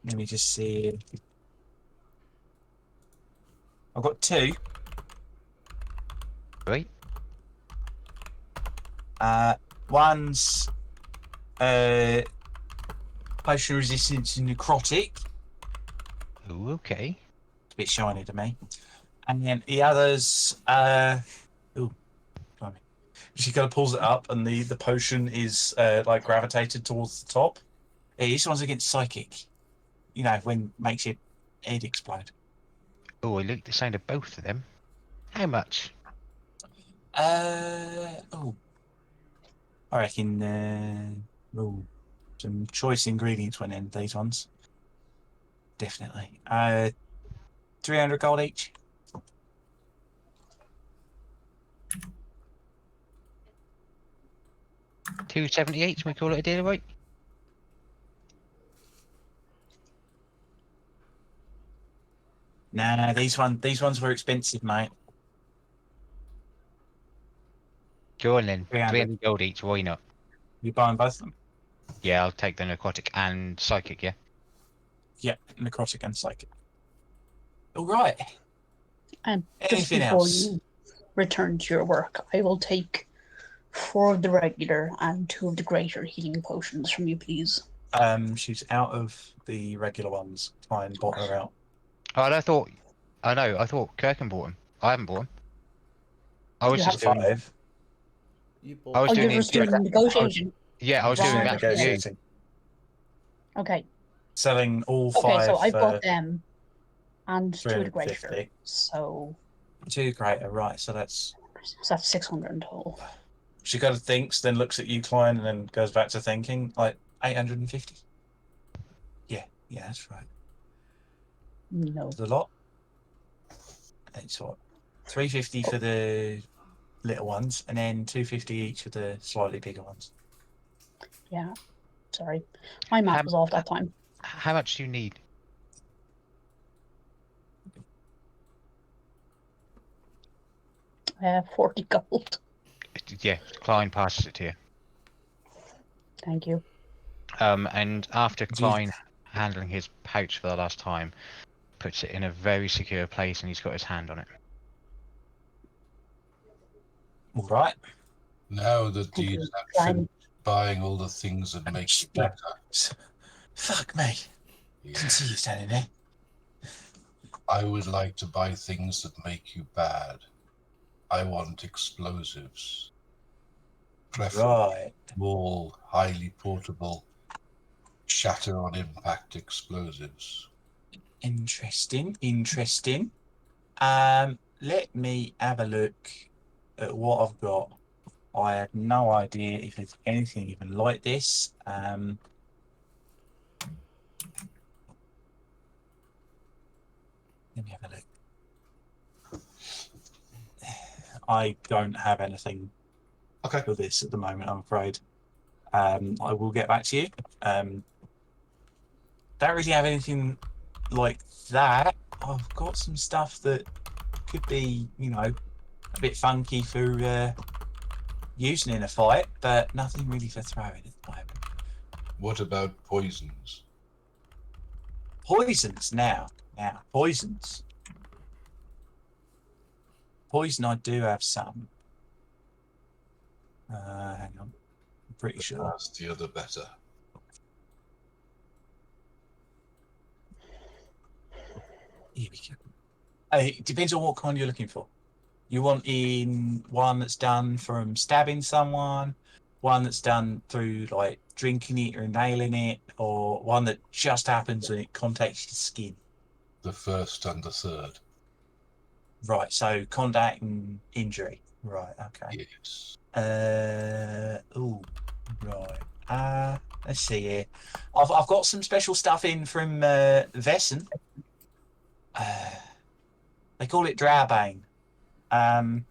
Let me just see. I've got 2. Right. One's potion resistance to necrotic. Ooh, okay. It's a bit shiny to me. And then the others, ooh, blimey. She kind of pulls it up, and the potion is like gravitated towards the top. This one's against psychic. You know, when makes your head explode. Oh, I like the sound of both of them. How much? Oh, I reckon. Some choice ingredients went in these ones. Definitely. 300 gold each. $278. Can we call it a deal, right? Nah, these ones were expensive, mate. Go on then. 300. 300 gold each. Why not? You buying both of them? Yeah, I'll take the necrotic and psychic. Yeah. Yeah, necrotic and psychic. All right. And just Anything before else? you return to your work, I will take 4 of the regular and 2 of the greater healing potions from you, please. She's out of the regular ones. Try and bot her out. Oh, and I thought. I know. I thought Kirkham bought them. I haven't bought them. I was You just doing. 5. You I bought was Oh, doing you're the just doing the negotiation. Yeah, I was Right, doing okay. that for you. negotiating. Okay. Selling all 5 Okay, so I've for got them and 2 of the greater. 350. So 2 greater, right? So that's that's 600 in total. she kind of thinks, then looks at you, Klein, and then goes back to thinking. Like 850. Yeah, that's right. No. The lot. It's what 350 for the little ones, and then 250 each for the slightly bigger ones. Yeah. Sorry. My math was off that time. How much do you need? I have 40 gold. Yeah, Klein passes it to you. Thank you. And after Do you- Klein handling his pouch for the last time, puts it in a very secure place, and he's got his hand on it. All right. Now that Thank he's you. finished buying all the things that make you Yeah. better, Fuck me. Can see you standing there. I would like to buy things that make you bad. I want explosives. Preferably Right. small, highly portable, shatter on impact explosives. Interesting. Let me have a look at what I've got. I have no idea if there's anything even like this. Let me have a look. I don't have anything Okay. for this at the moment, I'm afraid. I will get back to you. Don't really have anything like that. I've got some stuff that could be, a bit funky for using in a fight, but nothing really for throwing at the moment. What about poisons? Poisons now. Poisons. Poison, I do have some. Hang on. I'm pretty sure. Nastier the better. Here we go. It depends on what kind you're looking for. You want in one that's done from stabbing someone, one that's done through like drinking it or inhaling it, or one that just happens when it contacts your skin. The first and the third. Right, so contact and injury. Right, okay. Yes. Let's see here. I've got some special stuff in from Vessen. They call it Drowbane. And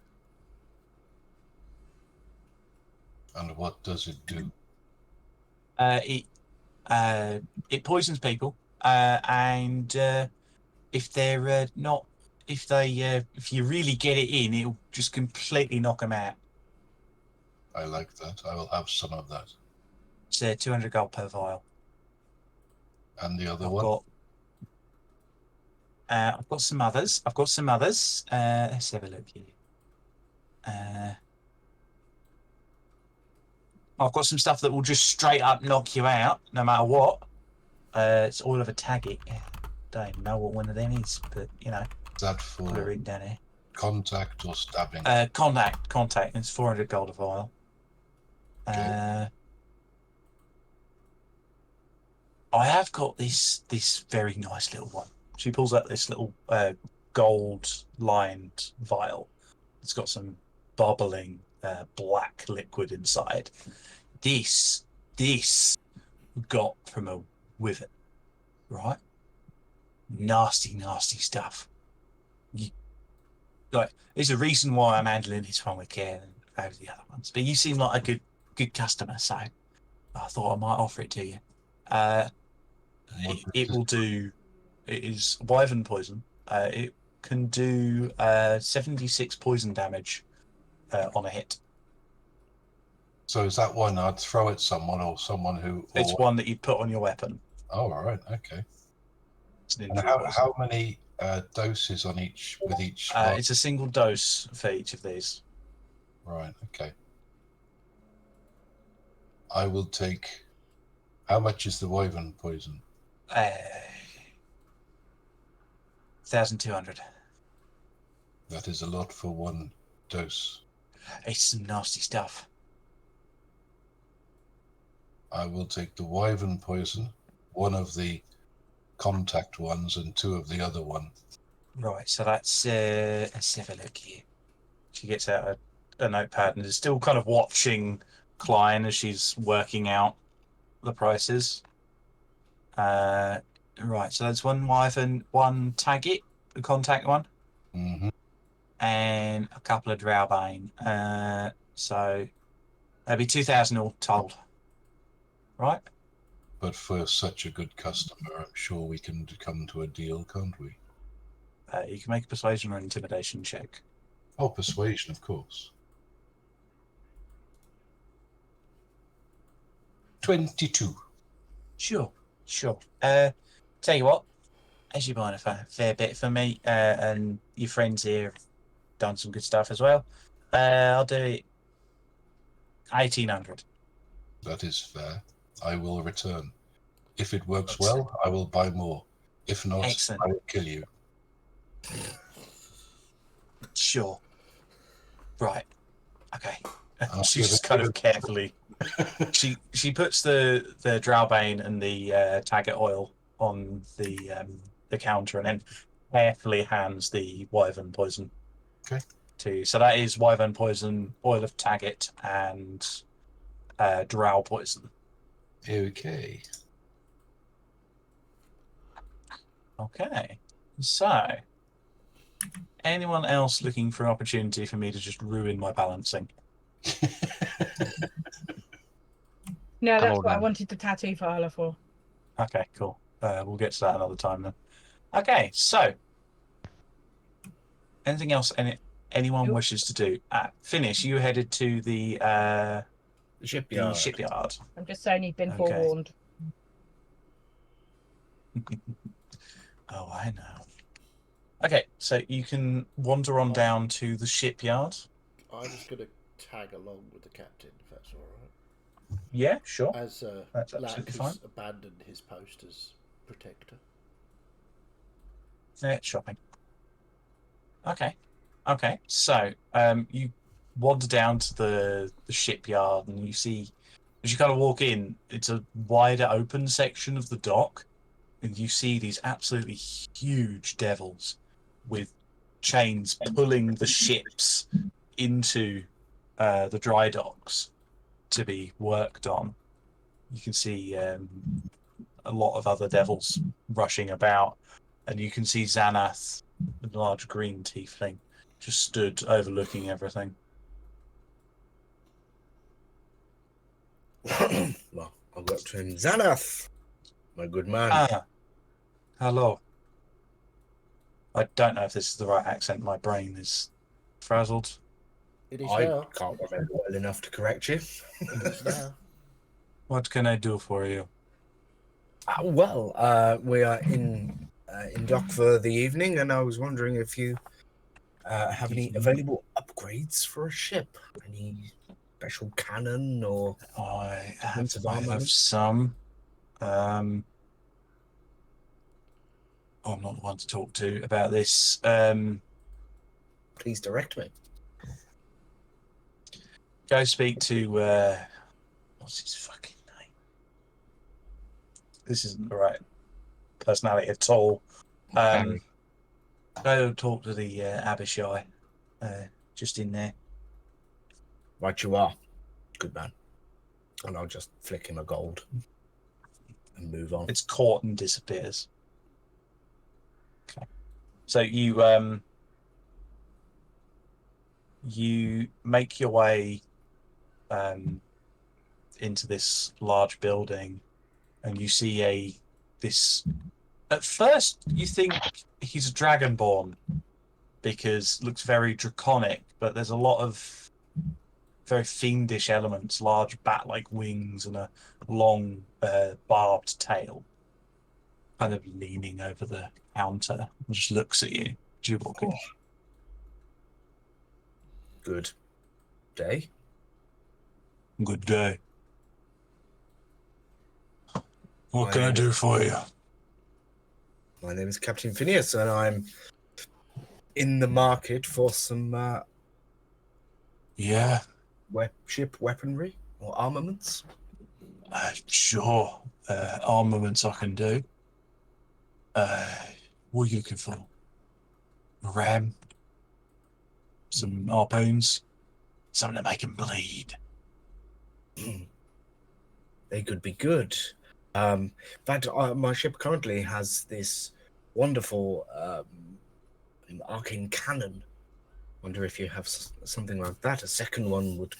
what does it do? It poisons people, and if they're not, if you really get it in, it'll just completely knock them out. I like that. I will have some of that. It's 200 gold per vial. And the other I've one? got some others. Let's have a look here. I've got some stuff that will just straight up knock you out, no matter what. It's all of a tagget. Don't even know what one of them is, but you know, Is that put it for written down here. contact or stabbing? Contact. It's 400 gold a vial. Okay. I have got this very nice little one. She pulls out this little gold lined vial. It's got some bubbling black liquid inside. This got from a wyvern, right? Nasty stuff. There's a reason why I'm handling this one with care over the other ones. But you seem like a good customer, so I thought I might offer it to you. It will do. It is wyvern poison. It can do 76 poison damage on a hit. So is that one I'd throw at someone or someone who? Or It's one that you put on your weapon. Oh, all right, okay. It's an And injury poison. how many doses on each with each? It's a single dose for each of these. Right, okay. I will take. How much is the wyvern poison? 1,200. That is a lot for one dose. It's some nasty stuff. I will take the wyvern poison, one of the contact ones, and 2 of the other one. Right, so that's let's have a look here. She gets out a notepad and is still kind of watching Klein as she's working out the prices. Right, so that's one wyvern, one tagget, the contact one, Mm-hmm. and a couple of Drowbane. So that'd be 2,000 all told. Right? But for such a good customer, I'm sure we can come to a deal, can't we? You can make a persuasion or intimidation check. Oh, persuasion, of course. 22. Sure. Tell you what, as you're buying a fair bit for me, and your friends here have done some good stuff as well, I'll do it 1,800. That is fair. I will return. If it works well, I will buy more. If not, Excellent. I will kill you. Sure. Right. Okay. I'll She give just it- kind of carefully. She puts the Drowbane and the Taggart oil on the counter and then carefully hands the wyvern poison. Okay. To you. So that is wyvern poison, oil of Taggart, and drow poison. Okay. Okay. So, anyone else looking for an opportunity for me to just ruin my balancing? No, I'm that's all what I done. wanted the tattoo for Hala for. Okay, cool. We'll get to that another time then. Okay, so anything else anyone Nope. wishes to do? Finish. You headed to the Shipyard. shipyard. I'm just saying you've been Okay. forewarned. Oh, I know. Okay, so you can wander on down to the shipyard. I'm just going to tag along with the captain, if that's all right. Yeah, sure. As That's Lack absolutely has fine. abandoned his post as protector. Yeah, shopping. Okay. So you wander down to the shipyard and you see, as you kind of walk in, it's a wider open section of the dock, and you see these absolutely huge devils with chains pulling the ships into the dry docks to be worked on. You can see a lot of other devils rushing about, and you can see Xanath, the large green tiefling, just stood overlooking everything. Well, I'll go up to him. Xanath, my good man. Hello. I don't know if this is the right accent. My brain is frazzled. It is I now. can't remember well enough to correct you. It is now. What can I do for you? We are in dock for the evening, and I was wondering if you have any available upgrades for a ship. Any special cannon or I Hints of have armament? some. I'm not the one to talk to about this. Please direct me. Go speak to what's his fucking name? This isn't the right personality at all. Barry. Go talk to the Abishai, just in there. Right you are. Good man. And I'll just flick him a gold and move on. It's caught and disappears. Okay. So you make your way into this large building, and you see this. At first, you think he's a dragonborn because it looks very draconic, but there's a lot of very fiendish elements, large bat-like wings and a long barbed tail, kind of leaning over the counter and just looks at you. Do you walk in? Good day. Good day. What My can I name do for you? My name is Captain Phineas, and I'm in the market for some Yeah, ship weaponry or armaments. sure. Armaments I can do. What are you looking for? A ram? Some harpoons? Something to make them bleed. They could be good. In fact, my ship currently has this wonderful arcane cannon. Wonder if you have something like that. A second one would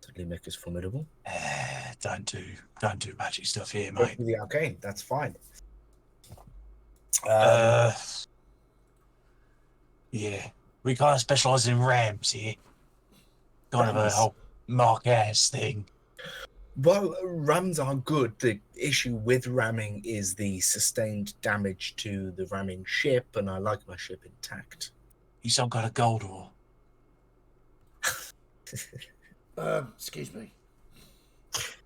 certainly make us formidable. Don't do magic stuff here, Go mate. for the arcane. That's fine. Yeah, we kind of specialise in rams here. Kind of a Rams. whole Marquez thing. Well, rams are good. The issue with ramming is the sustained damage to the ramming ship, and I like my ship intact. You some kind of gold war. Excuse me.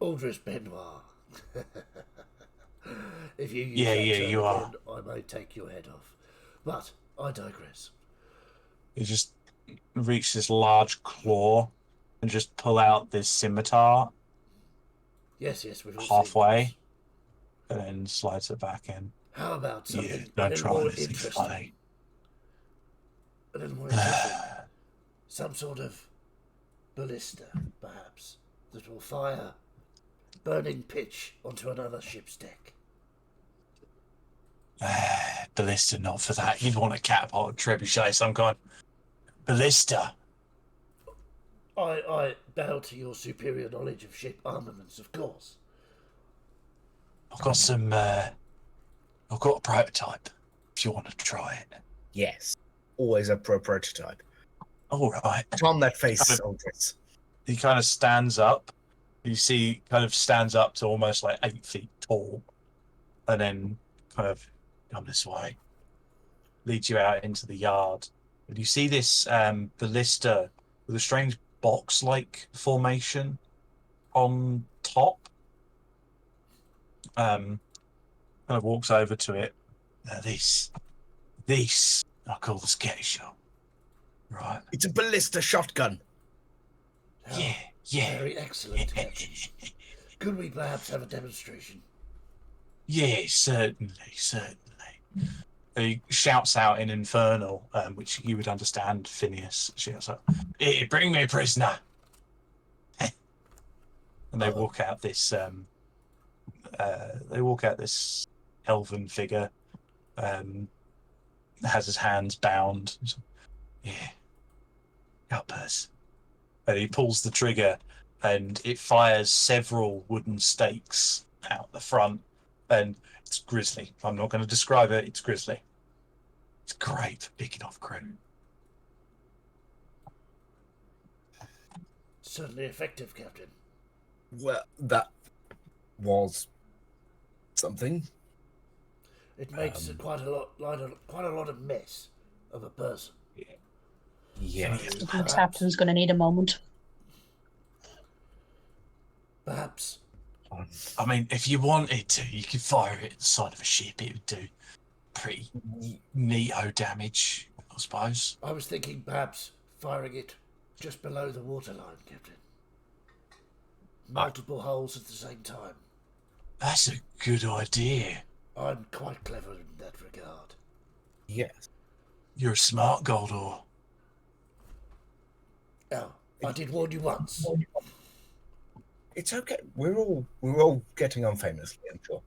Aldris Benoit. If you use Yeah, that term you are. again, I may take your head off. But I digress. You just reach this large claw and just pull out this scimitar Yes, we've all seen halfway, those. and then slides it back in. How about something Yeah, a don't little try more anything interesting? funny. A little more interesting. Some sort of ballista, perhaps, that will fire burning pitch onto another ship's deck. Ballista, not for that. You'd want a catapult, trebuchet, some kind. Ballista. I bow to your superior knowledge of ship armaments, of course. I've got some. I've got a prototype. If you want to try it. Yes, always a prototype. All right. On that face, Kind of- Aldris. He kind of stands up. You see, kind of stands up to almost like 8 feet tall, and then kind of come this way, leads you out into the yard. And you see this ballista with a strange box-like formation on top. Kind of walks over to it. Now this I call the sketty shot. Right. It's a ballista shotgun. How Yeah. Very excellent, Captain. Could we perhaps have a demonstration? Yeah, certainly. He shouts out in Infernal, which you would understand, Phineas. Shouts out, "Hey, bring me a prisoner!" And they walk out this. Elven figure. Has his hands bound. Yeah, help us. And he pulls the trigger, and it fires several wooden stakes out the front. And it's grisly. I'm not going to describe it. It's grisly. It's great for picking off crew. Certainly effective, Captain. Well, that was something. It makes quite a lot of mess of a person. Yeah. The captain's going to need a moment. Perhaps. I mean, if you wanted to, you could fire it at the side of a ship. It would do pretty neato damage, I suppose. I was thinking perhaps firing it just below the waterline, Captain. Multiple holes at the same time. That's a good idea. I'm quite clever in that regard. Yes. You're a smart Goldor. Oh, I did warn you once. It's okay. We're all getting on famously, I'm sure.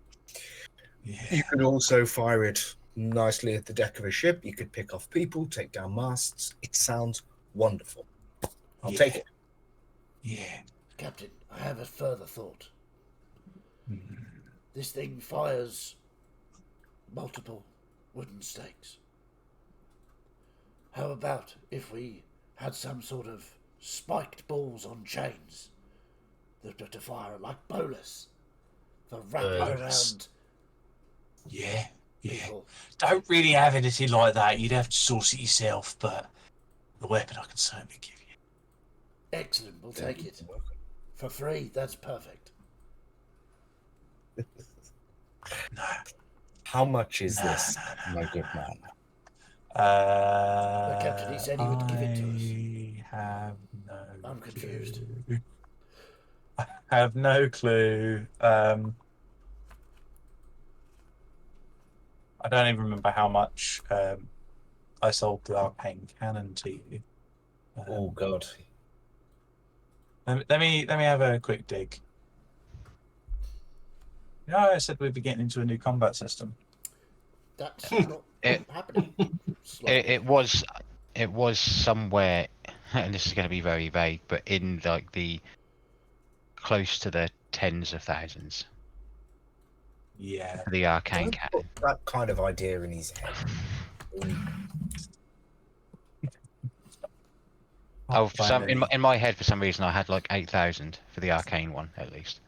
Yeah. You could also fire it nicely at the deck of a ship. You could pick off people, take down masts. It sounds wonderful. I'll take it. Yeah. Captain, I have a further thought. Mm. This thing fires multiple wooden stakes. How about if we had some sort of spiked balls on chains that were to fire like bolas for wrapping around Yeah. people? Don't really have anything like that. You'd have to source it yourself, but the weapon I can certainly give you. Excellent, we'll take it. For free, that's perfect. No. How much is this, my good man? Captain, he said he would give it to us. I have no. I'm confused. clue. I have no clue. I don't even remember how much I sold the arcane cannon to you. Oh God. Let me have a quick dig. You know, I said we'd be getting into a new combat system. That's not happening. It was somewhere, and this is going to be very vague, but in like the close to the tens of thousands Yeah. for the arcane Don't cannon. put that kind of idea in his head. Oh, for some in my head, for some reason, I had like 8,000 for the arcane one at least.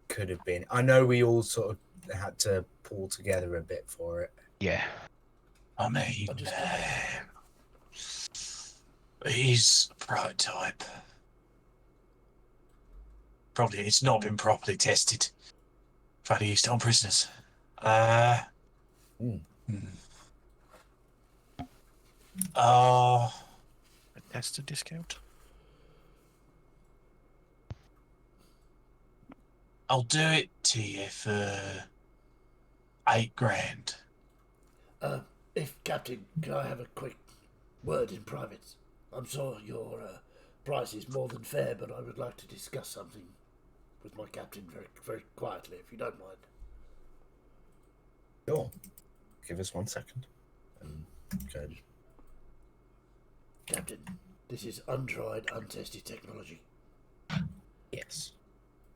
Could have been. I know we all sort of had to pull together a bit for it. Yeah. I mean, he's a prototype. Probably it's not been properly tested. I've only used it on prisoners. A tester discount? I'll do it to you for 8 grand. If Captain, can I have a quick word in private? I'm sure your price is more than fair, but I would like to discuss something with my captain very, very quietly, if you don't mind. Sure. Give us 1 second. Good. Captain, this is untried, untested technology. Yes.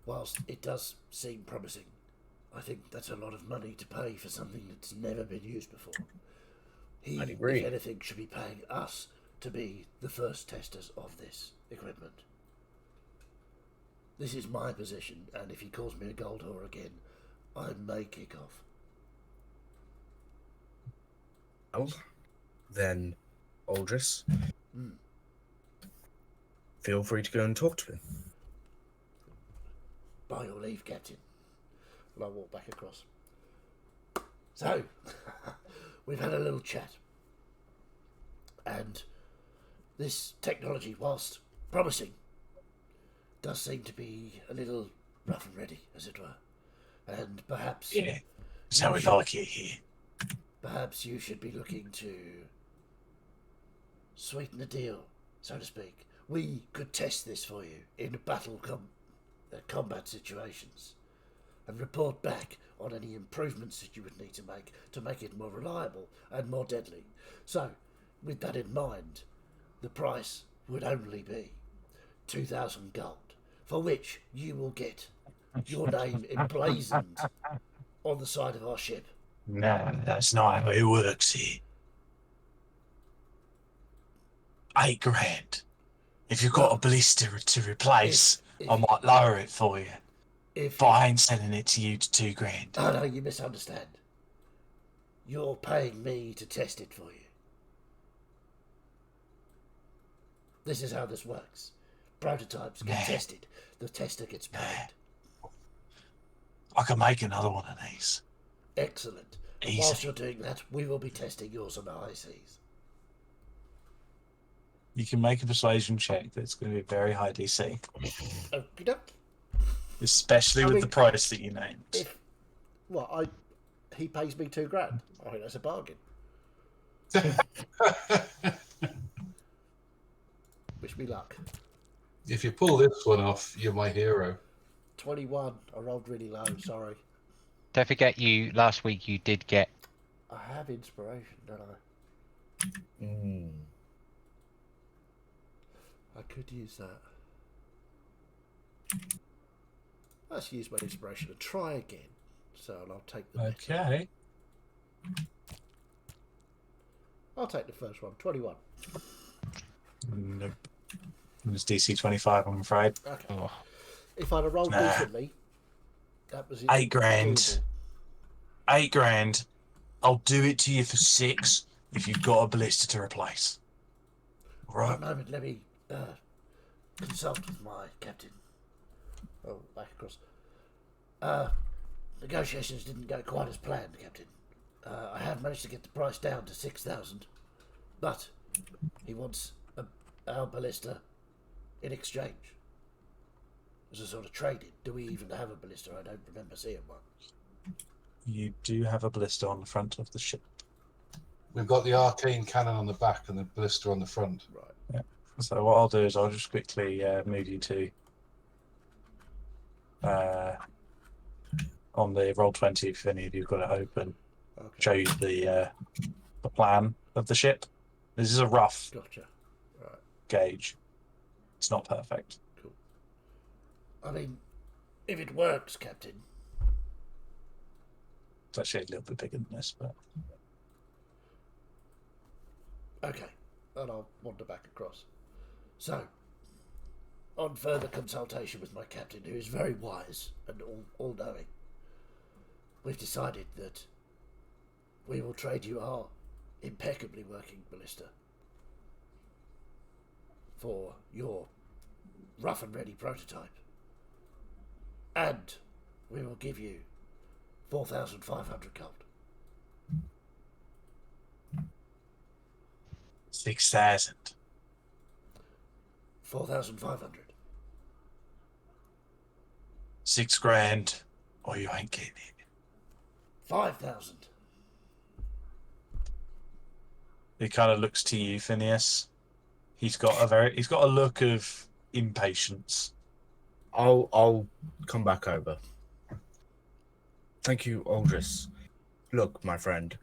Whilst it does seem promising, I think that's a lot of money to pay for something that's never been used before. He, I'd agree. if anything, should be paying us to be the first testers of this equipment. This is my position, and if he calls me a gold whore again, I may kick off. Well, then, Aldris, feel free to go and talk to him. By your leave, Captain. And I walk back across. So, we've had a little chat. And this technology, whilst promising, does seem to be a little rough and ready, as it were. And perhaps... Yeah, that's how we like it here. Perhaps you should be looking to sweeten the deal, so to speak. We could test this for you in combat situations and report back on any improvements that you would need to make it more reliable and more deadly. So, with that in mind, the price would only be 2,000 gold, for which you will get your name emblazoned on the side of our ship. No, that's not how it works here. 8 grand. If you've got a ballista to replace, I might lower it for you. But I ain't selling it to you to 2 grand. Oh no, you misunderstand. You're paying me to test it for you. This is how this works. Prototypes get tested. The tester gets paid. I can make another one of these. Excellent. And Easy. whilst you're doing that, we will be testing yours on the high seas. You can make a persuasion check that's going to be very high DC. Okie doke. Especially I with mean, the price that you named. If he pays me $2,000. I think that's a bargain. Wish me luck. If you pull this one off, you're my hero. 21. I rolled really low. Sorry. Don't forget, last week you did get. I have inspiration, don't I? Mm. I could use that. Let's use my inspiration and try again. So I'll take the Okay. I'll take the first one. 21. Nope. It was DC 25, I'm afraid. Okay. Oh, If I'd have rolled Nah. decently, that was $8 grand. doable. $8 grand. I'll do it to you for 6 if you've got a ballista to replace. Right. One moment, let me consult with my captain. Oh, back across. Negotiations didn't go quite as planned, Captain. I have managed to get the price down to 6,000, but he wants our ballista in exchange as a sort of trade-in. Do we even have a ballista? I don't remember seeing one. You do have a ballista on the front of the ship. We've got the arcane cannon on the back and the ballista on the front. Right. So what I'll do is I'll just quickly move you to on the Roll20 if any of you've got it open. Okay. Show you the plan of the ship. This is a rough Gotcha. Right. gauge. It's not perfect. Cool. I mean, if it works, Captain. It's actually a little bit bigger than this, but Okay. And I'll wander back across. So, on further consultation with my captain, who is very wise and all-knowing, we've decided that we will trade you our impeccably working ballista for your rough and ready prototype. And we will give you 4,500 gold. 6,000. 4,500. 6 grand, or you ain't getting it. 5,000. He kind of looks to you, Phineas. He's got a look of impatience. I'll come back over. Thank you, Aldris. Look, my friend.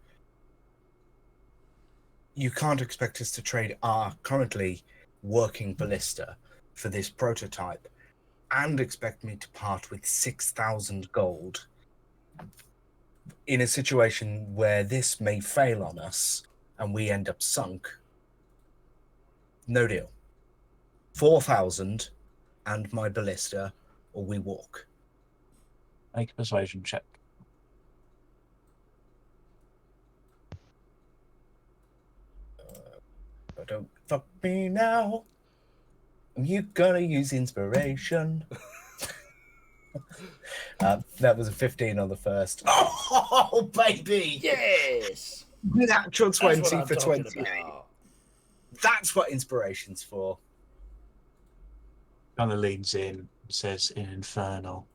You can't expect us to trade our currently working ballista for this prototype and expect me to part with 6,000 gold in a situation where this may fail on us and we end up sunk. No deal. 4,000 and my ballista, or we walk. Make a persuasion check. But don't fuck me now. You gonna use inspiration. That was a 15 on the first. Oh, baby! Yes! Natural That's what 20 I'm for talking 20. about. That's what inspiration's for. Kind of leans in and says in Infernal,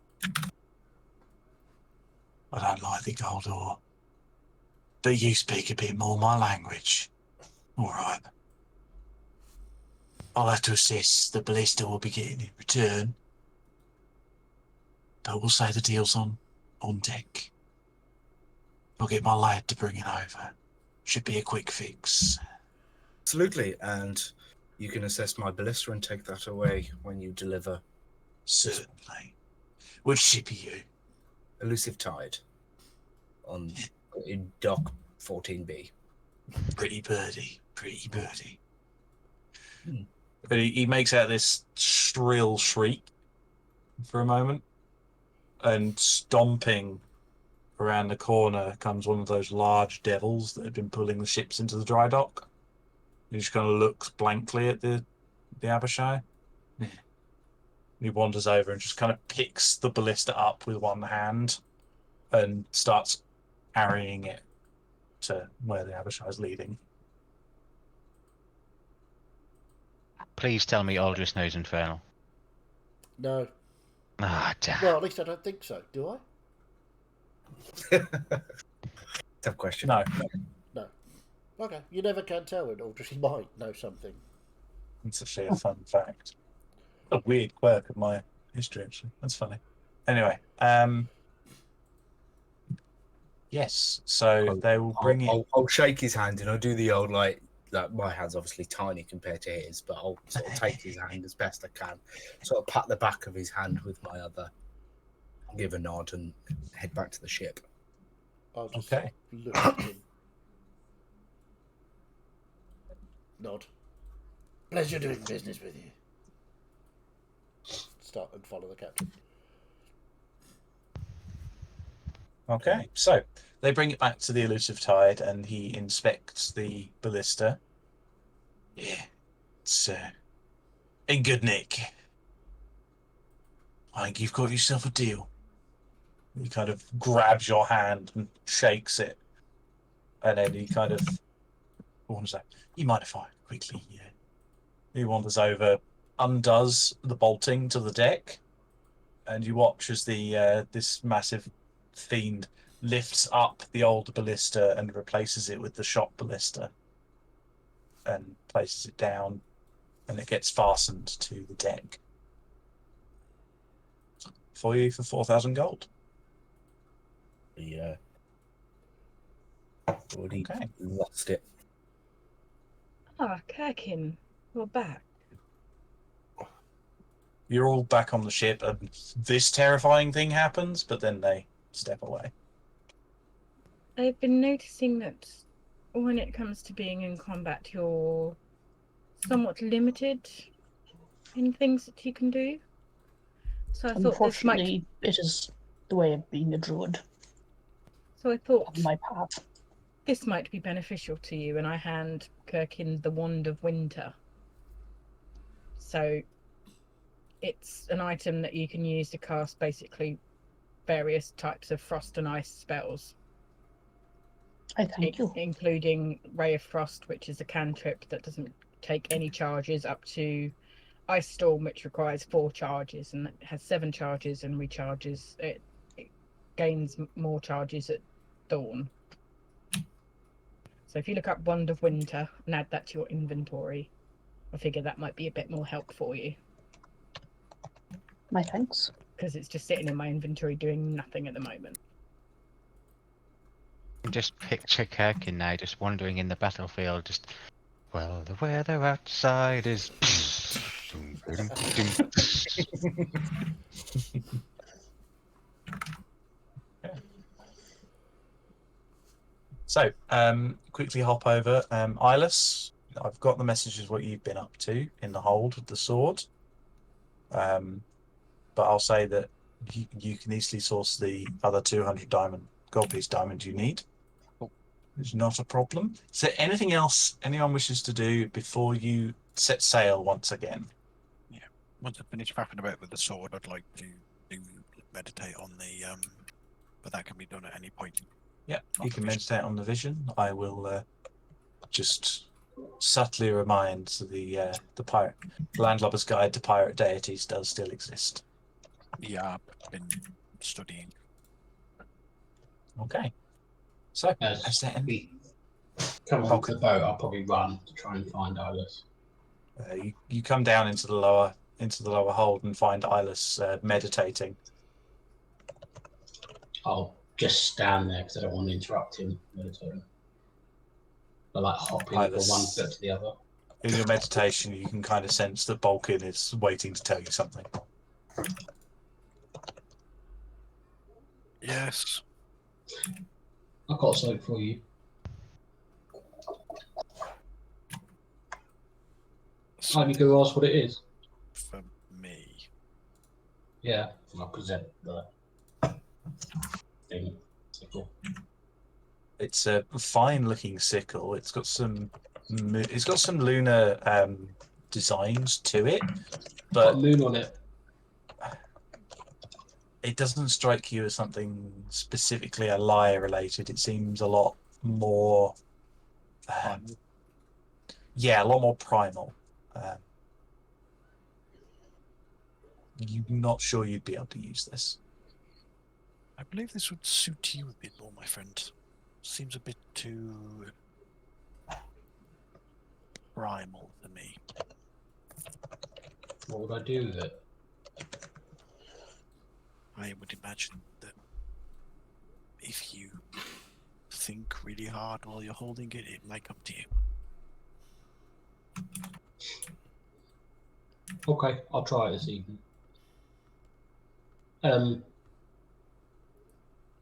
I don't like the gold ore, but you speak a bit more my language. All right. I'll have to assess the ballista we'll be getting in return, but we'll say the deal's on deck. I'll get my lad to bring it over. Should be a quick fix. Absolutely, and you can assess my ballista and take that away when you deliver. Certainly. Which ship are you? Elusive Tide in Dock 14B. Pretty birdie. Pretty birdie. Hmm. But he makes out this shrill shriek for a moment, and stomping around the corner comes one of those large devils that have been pulling the ships into the dry dock. He just kind of looks blankly at the Abishai. He wanders over and just kind of picks the ballista up with one hand and starts carrying it to where the Abishai is leading. Please tell me Aldous knows Infernal. No. Ah, damn. Well, at least I don't think so. Do I? Tough question. No, No. Okay. You never can tell with Aldrich. He might know something. it's actually a fun fact. A weird quirk of my history, actually. That's funny. Anyway, yes. So they will bring it. I'll shake his hand and I'll do the old like my hand's obviously tiny compared to his, but I'll sort of take his hand as best I can, sort of pat the back of his hand with my other, give a nod, and head back to the ship. I'll just Okay. look at him. Nod. Pleasure doing business with you. Start and follow the captain. Okay, so they bring it back to the Elusive Tide, and he inspects the ballista. Yeah, it's in good nick. I think you've got yourself a deal. He kind of grabs your hand and shakes it, and then he kind of wanders out. You mind if I quickly? Yeah. He wanders over, undoes the bolting to the deck, and you watch as the this massive fiend lifts up the old ballista and replaces it with the shot ballista, and places it down, and it gets fastened to the deck for you for 4,000 gold. Yeah. Already Okay. lost it. Ah, Kirkin, we're back. You're all back on the ship, and this terrifying thing happens, but then they step away. I've been noticing that when it comes to being in combat, you're somewhat limited in things that you can do. So I thought this might. Unfortunately, it is the way of being a druid So I thought on my path. this might be beneficial to you, and I hand Kirkin the Wand of Winter. So it's an item that you can use to cast basically various types of frost and ice spells. I thank you. Including Ray of Frost, which is a cantrip that doesn't take any charges, up to Ice Storm, which requires 4 charges, and it has 7 charges and recharges. It gains more charges at dawn. So if you look up Wand of Winter and add that to your inventory, I figure that might be a bit more help for you. My thanks. Because it's just sitting in my inventory doing nothing at the moment. Just picture Kirkin now, just wandering in the battlefield, just, well, the weather outside is. So, quickly hop over. Ilis, I've got the messages what you've been up to in the hold with the sword. But I'll say that you can easily source the other 200 gold piece diamond you need. It's not a problem. Is there anything else anyone wishes to do before you set sail once again? Yeah. Once I finish faffing about with the sword, I'd like to meditate on the but that can be done at any point. Yeah, Not you can vision. meditate on the vision. I will just subtly remind the Landlubber's Guide to Pirate Deities does still exist. Yeah, I've been studying. Okay. So, As is there any... we come on the boat, I'll probably run to try and find Ilis. you come down into the lower hold and find Ilis meditating. I'll just stand there because I don't want to interrupt him meditating. I like hopping from one foot to the other. In your meditation, you can kind of sense that Balkan is waiting to tell you something. Yes. I've got something for you. Let me go ask what it is. For me. Yeah, I'll present the thing. Sickle. It's a fine-looking sickle. It's got some lunar designs to it, Got a but moon on it. it doesn't strike you as something specifically Elia related. It seems a lot more, a lot more primal. You're not sure you'd be able to use this. I believe this would suit you a bit more, my friend. Seems a bit too primal for me. What would I do with it? I would imagine that if you think really hard while you're holding it, it might come to you. Okay, I'll try it this evening.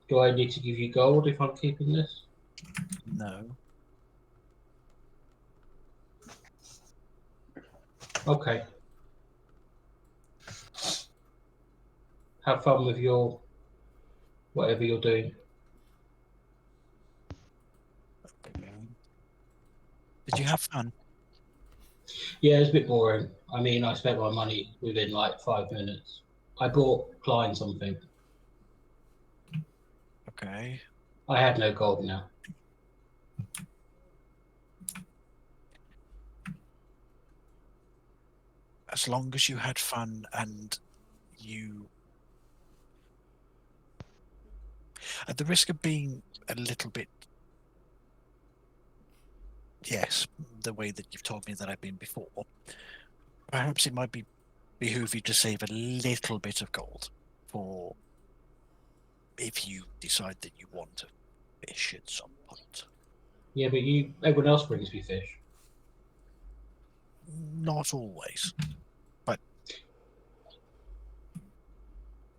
Do I need to give you gold if I'm keeping this? No. Okay. Have fun with your whatever you're doing. Did you have fun? Yeah, it's a bit boring. I mean, I spent my money within like 5 minutes. I bought Klein something. Okay. I had no gold now. As long as you had fun and you... At the risk of being a little bit... Yes, the way that you've told me that I've been before, perhaps it might behoove you to save a little bit of gold for if you decide that you want to fish at some point. Yeah, but everyone else brings me fish. Not always. But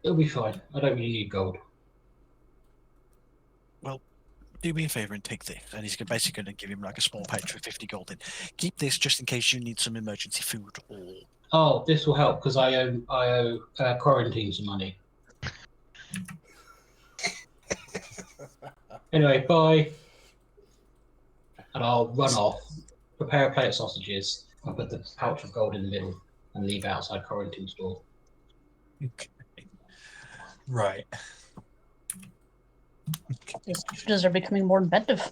It'll be fine. I don't really need gold. well, do me a favor and take this. And he's basically going to give him like a small pouch with 50 gold in. Keep this just in case you need some emergency food or... Oh, this will help because I owe quarantine some money. Anyway, bye. And I'll run off, prepare a plate of sausages, and put the pouch of gold in the middle, and leave outside quarantine store. Okay. Right. These sausages are becoming more inventive.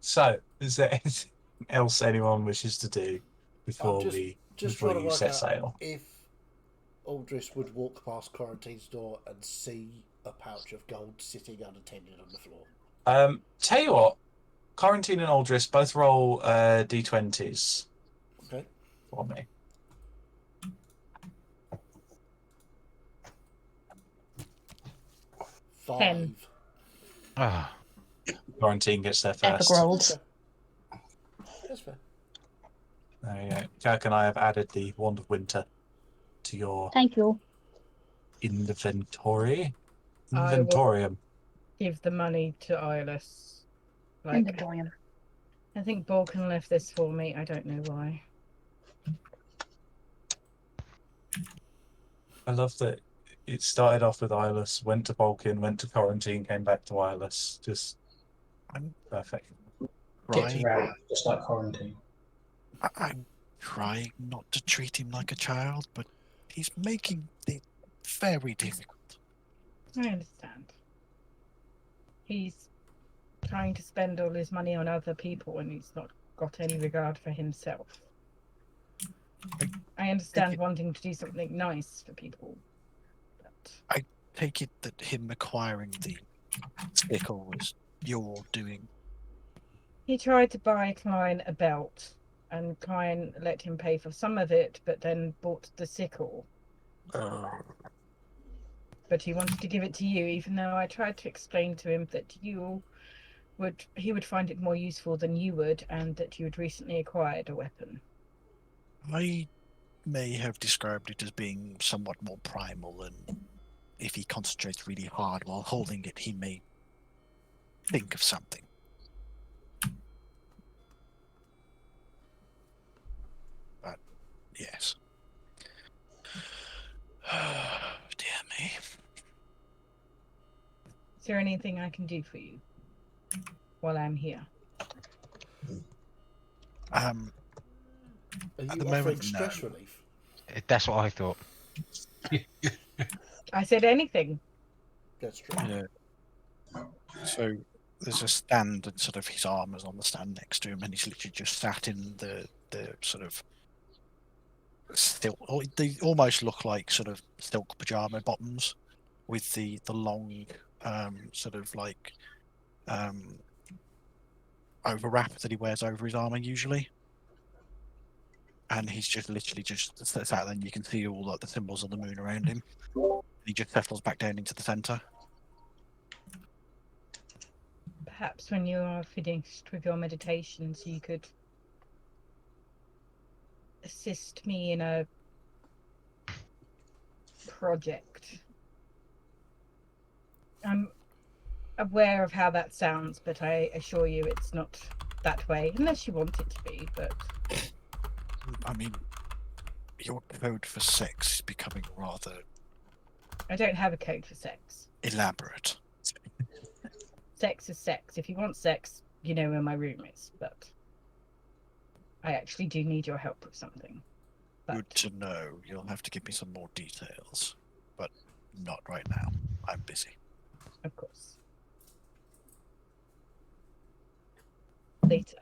So, is there anything else anyone wishes to do before just before trying to you work set out sail? if Aldris would walk past quarantine store and see a pouch of gold sitting unattended on the floor. Tell you what, Quarantine and Aldris both roll d20s Okay. for me. Five. 10. Ah, Quarantine gets there Epic first. rolls. That's fair. There you go. Kirk and I have added the Wand of Winter to your Thank you. inventory. I will- Inventorium. Give the money to Eyeless. Like, Inventorium. I think Balkan left this for me. I don't know why. I love that it started off with Eyeless, went to Balkan, went to Quarantine, came back to Eyeless. Just perfect. Gets Right. around, just like quarantine. I'm trying not to treat him like a child, but he's making it very difficult. I understand. He's trying to spend all his money on other people and he's not got any regard for himself. I understand wanting to do something nice for people. But I take it that him acquiring the sickle was your doing. he tried to buy Klein a belt and Klein let him pay for some of it, but then bought the sickle. But he wanted to give it to you, even though I tried to explain to him that he would find it more useful than you would, and that you had recently acquired a weapon. I may have described it as being somewhat more primal, and if he concentrates really hard while holding it, he may think of something. But, yes. Dear me. Is there anything I can do for you while I'm here? Are At you the offering moment, stress no. relief? that's what I thought. I said anything. That's true. Yeah. So there's a stand, and sort of his armor's on the stand next to him, and he's literally just sat in the sort of still. They almost look like sort of silk pajama bottoms with the long sort of like overwrap that he wears over his armor usually. And he's just literally just sits out there, and you can see all like the symbols of the moon around him. He just settles back down into the center. Perhaps when you are finished with your meditations, you could assist me in a project. I'm aware of how that sounds, but I assure you it's not that way, unless you want it to be, but... I mean, your code for sex is becoming rather I don't have a code for sex. elaborate. Sex is sex. If you want sex, you know where my room is, but I actually do need your help with something. But Good to know. You'll have to give me some more details, but not right now. I'm busy. of course. Later.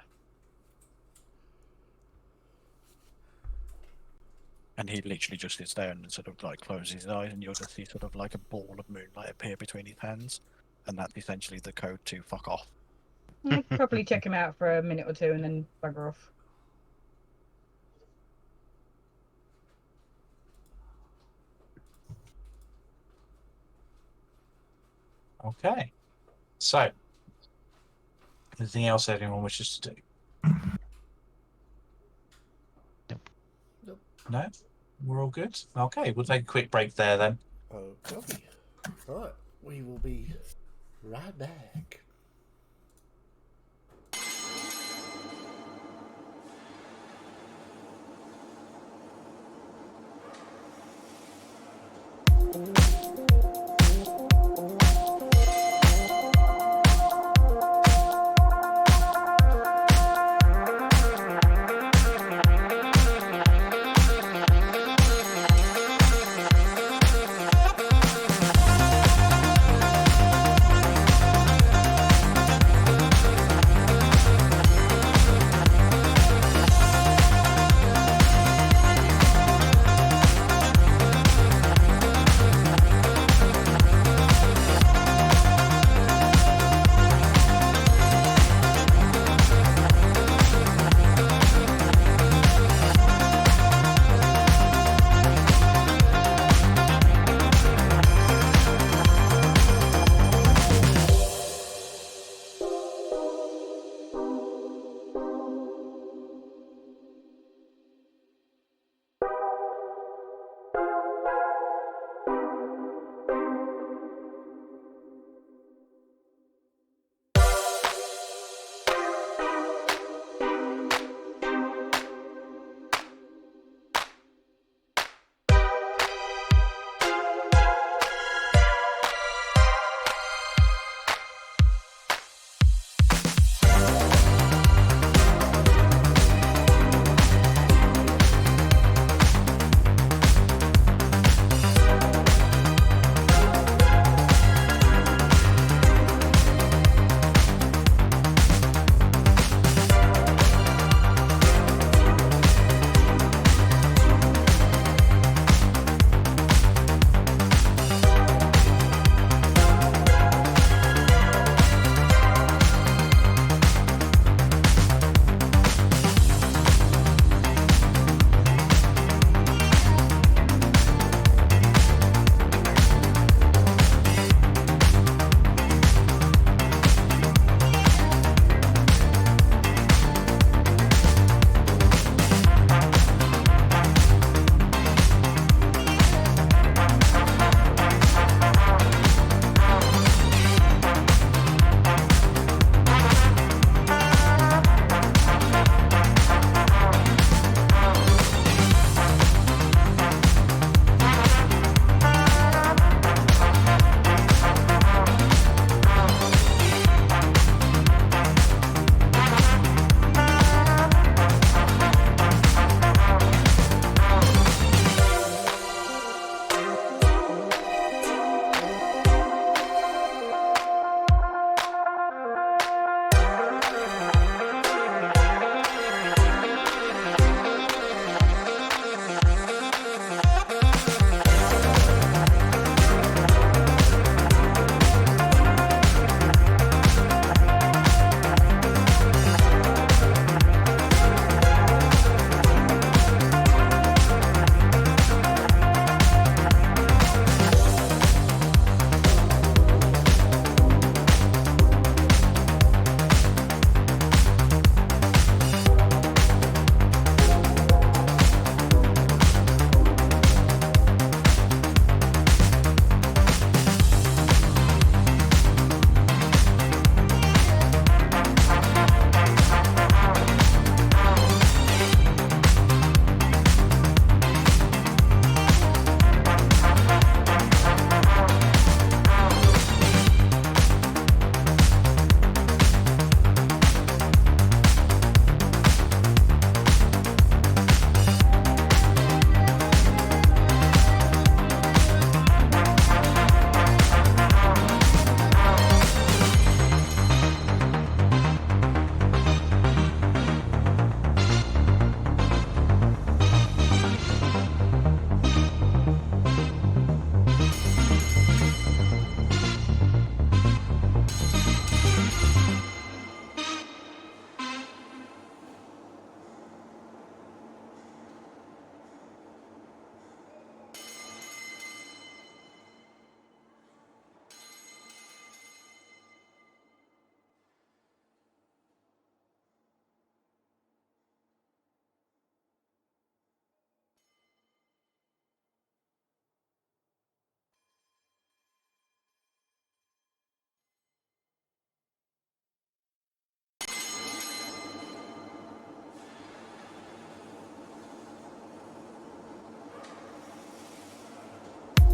And he literally just sits down and sort of like closes his eyes, and you'll just see sort of like a ball of moonlight appear between his hands, and that's essentially the code to fuck off. I'll probably check him out for a minute or two and then bugger off. Okay. So, anything else anyone wishes to do? Nope. No? We're all good? Okay, we'll take a quick break there then. Okay. Right, we will be right back.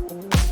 Thank you.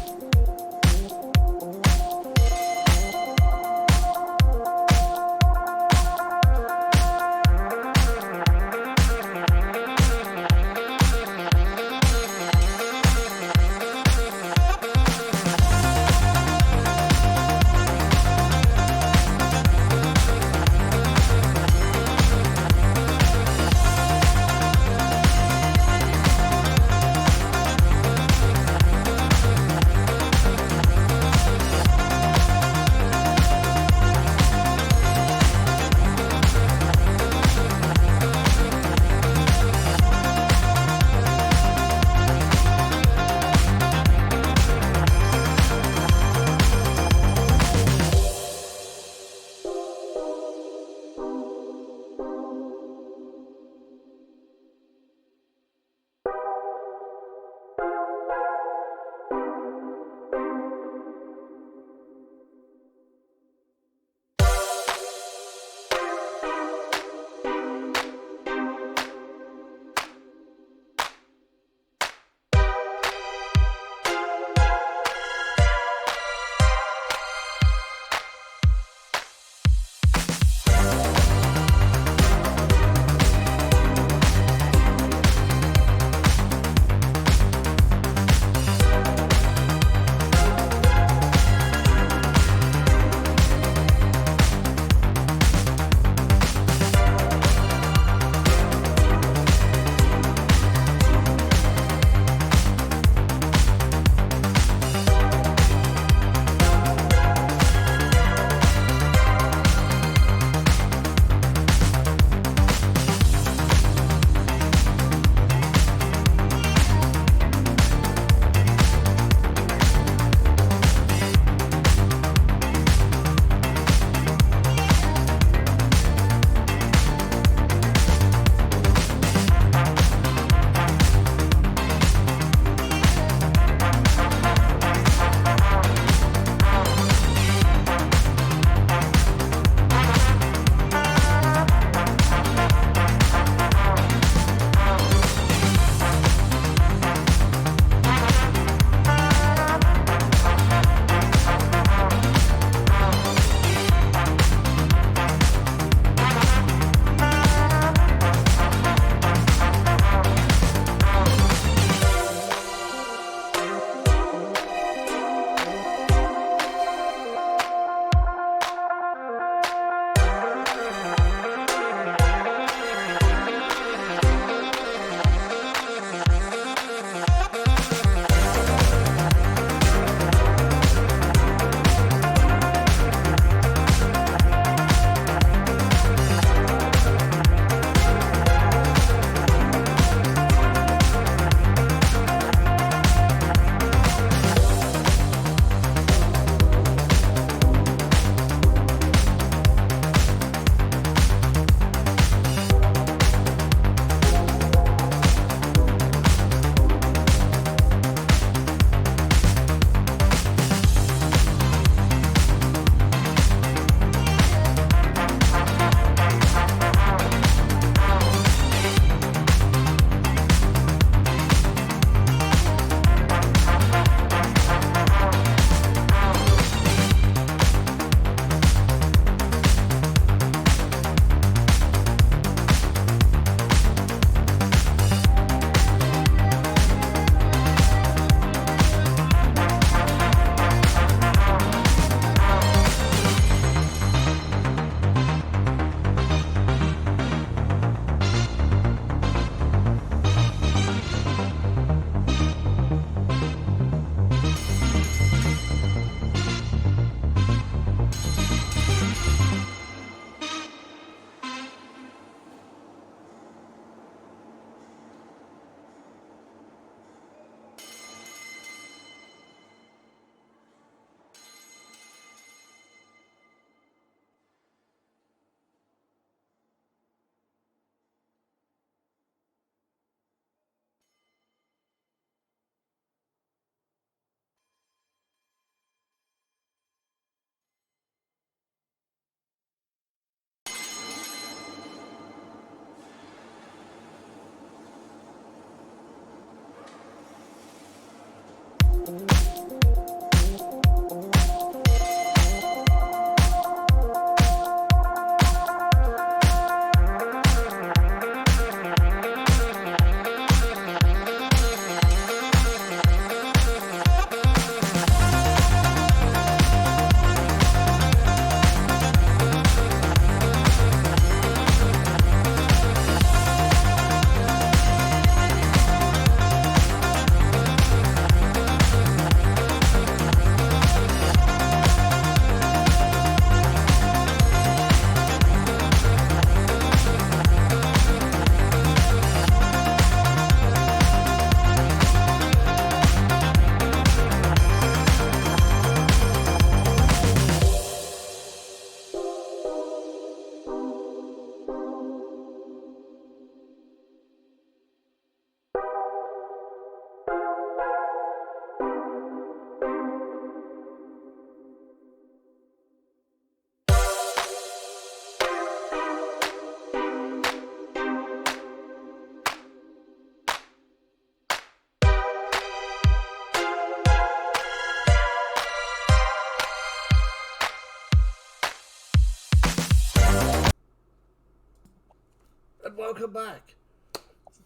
Welcome back.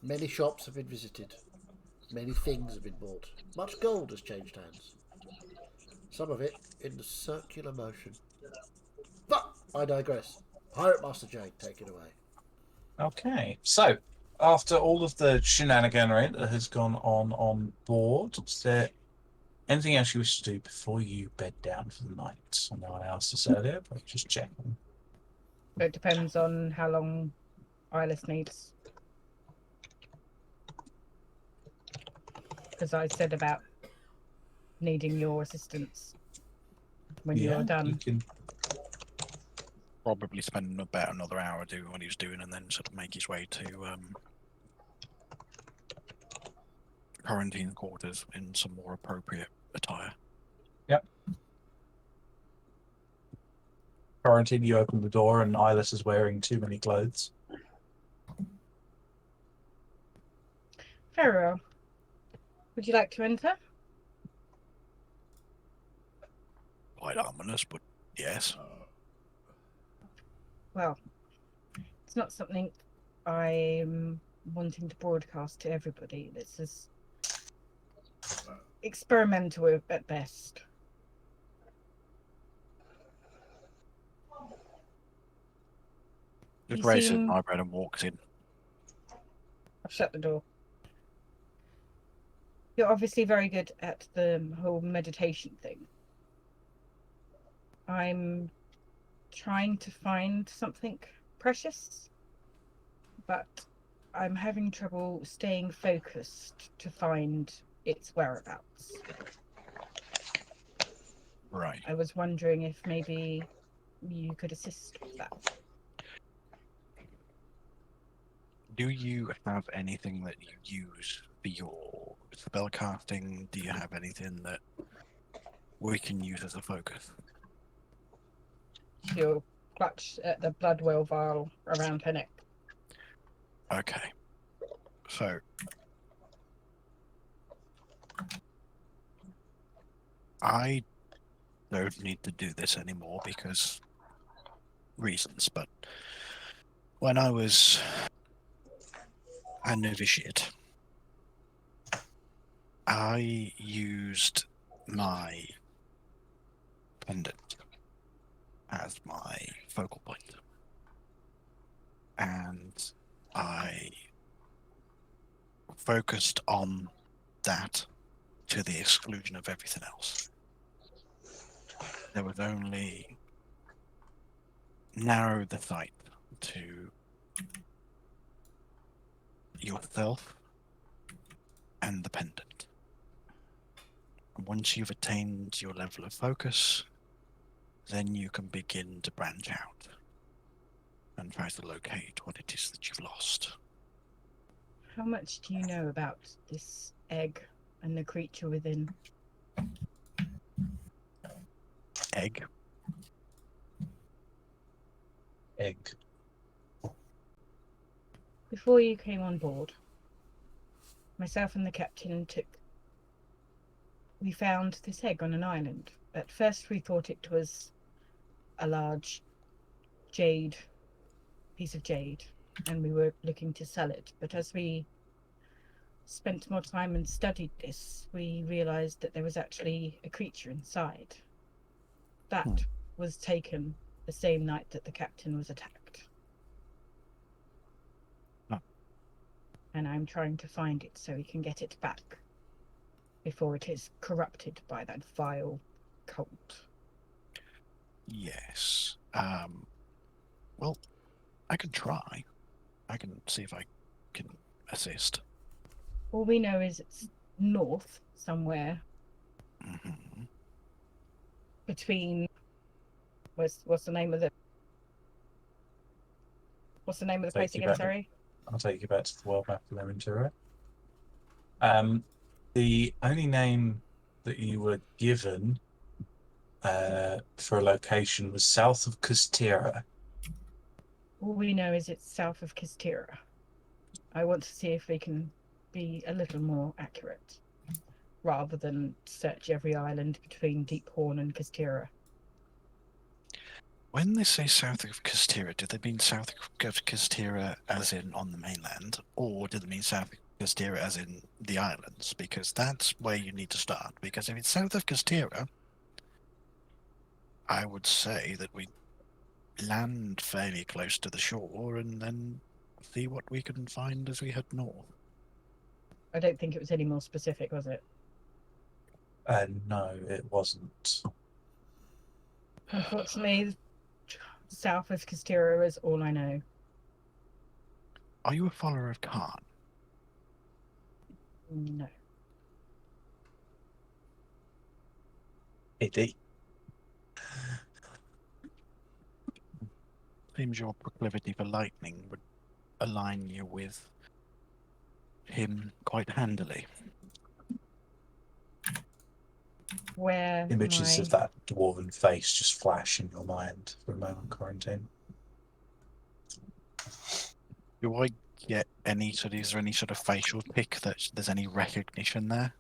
Many shops have been visited. Many things have been bought. Much gold has changed hands. Some of it in circular motion. But I digress. Pirate Master Jade, take it away. Okay, so after all of the shenaniganery that has gone on board, is there anything else you wish to do before you bed down for the night? I know I asked this earlier, but just checking. It depends on how long Eyeless needs. Because I said about needing your assistance when you're You done. can. Probably spend about another hour doing what he was doing, and then sort of make his way to quarantine quarters in some more appropriate attire. Quarantine, you open the door, and Eyeless is wearing too many clothes. Very well. Would you like to enter? Quite ominous, but yes. Well, it's not something I'm wanting to broadcast to everybody. This is experimental at best. Just You raises seem- an eyebrow and walks in. I've shut the door. You're obviously very good at the whole meditation thing. I'm trying to find something precious, but I'm having trouble staying focused to find its whereabouts. Right. I was wondering if maybe you could assist with that. Do you have anything that you use for your spell casting? Do you have anything that we can use as a focus? She'll clutch at the blood well vial around her neck. Okay. So I don't need to do this anymore because reasons, but when I was a novitiate, I used my pendant as my focal point, and I focused on that to the exclusion of everything else. There was only narrowed the sight to yourself and the pendant. And once you've attained your level of focus, then you can begin to branch out and try to locate what it is that you've lost. How much do you know about this egg and the creature within? Egg? Egg. Before you came on board, myself and the captain we found this egg on an island. At first we thought it was a large piece of jade, and we were looking to sell it. But as we spent more time and studied this, we realized that there was actually a creature inside. That was taken the same night that the captain was attacked. Oh. And I'm trying to find it so we can get it back before it is corrupted by that vile cult. Yes. Well, I can try. I can see if I can assist. All we know is it's north somewhere Mm-hmm. between what's the name of the place again, sorry? I'll take you back to the world map of Leventura. The only name that you were given for a location was south of Castira. All we know is it's south of Kistira. I want to see if we can be a little more accurate, rather than search every island between Deep Horn and Kistira. When they say south of Kastira, do they mean south of Kastira as in on the mainland, or do they mean south of Kastira as in the islands? Because that's where you need to start. Because if it's south of Kastira, I would say that we land fairly close to the shore and then see what we can find as we head north. I don't think it was any more specific, was it? No, it wasn't. Unfortunately, south of Kastira is all I know. Are you a follower of Khan? No. Iddy. Seems your proclivity for lightning would align you with him quite handily. Where Images my of that dwarven face just flash in your mind for a moment, Quarantine. Do I get any sort of, is there any sort of facial tick that there's any recognition there?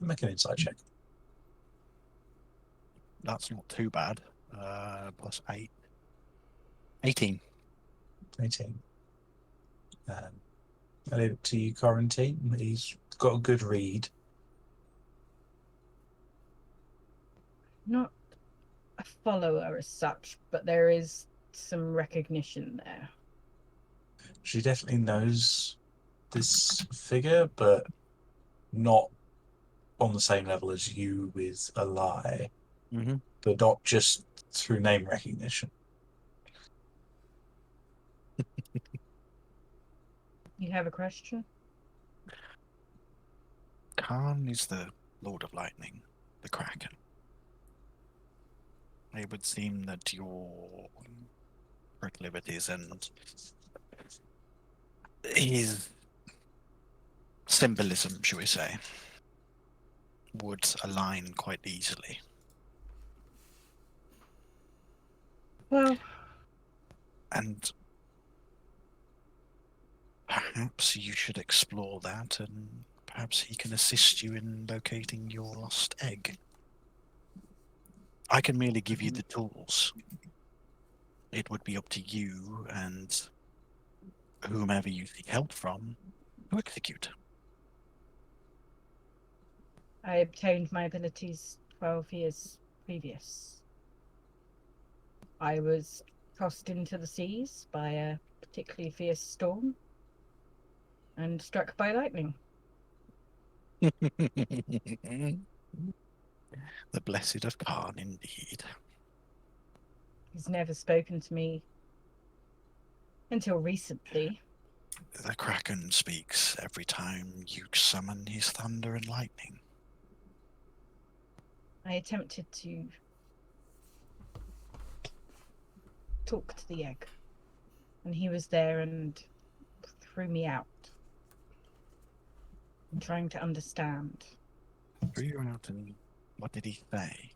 Make an insight check. That's not too bad. Plus 8. 18. 18. I leave it to you, Quarantine. He's got a good read. not a follower as such, but there is some recognition there. She definitely knows this figure, but not on the same level as you with a lie. Mm-hmm. But not just through name recognition. You have a question? Khan is the Lord of Lightning, the Kraken. It would seem that your proclivities and his symbolism, shall we say, would align quite easily. Well, And perhaps you should explore that, and perhaps he can assist you in locating your lost egg. I can merely give you the tools. It would be up to you and whomever you seek help from to execute. I obtained my abilities 12 years previous. I was tossed into the seas by a particularly fierce storm and struck by lightning. The blessed of Khan, indeed. He's never spoken to me until recently. The Kraken speaks every time you summon his thunder and lightning. I attempted to talk to the egg, and he was there and threw me out. I'm trying to understand. Threw you out, and what did he say?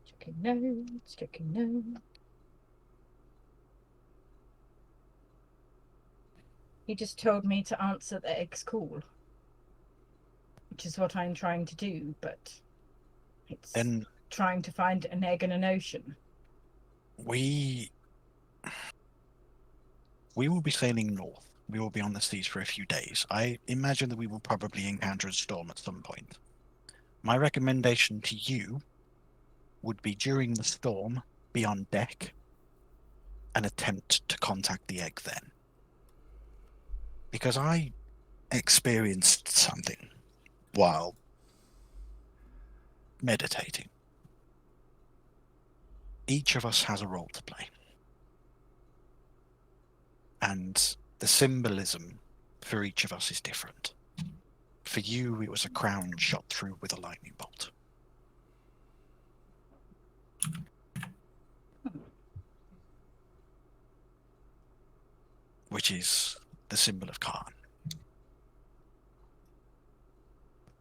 Checking notes. He just told me to answer the egg's call, which is what I'm trying to do, but it's Then trying to find an egg in an ocean. we will be sailing north. We will be on the seas for a few days. I imagine that we will probably encounter a storm at some point. My recommendation to you would be during the storm, be on deck and attempt to contact the egg then. Because I experienced something while meditating. Each of us has a role to play. And the symbolism for each of us is different. For you, it was a crown shot through with a lightning bolt. Which is the symbol of Khan.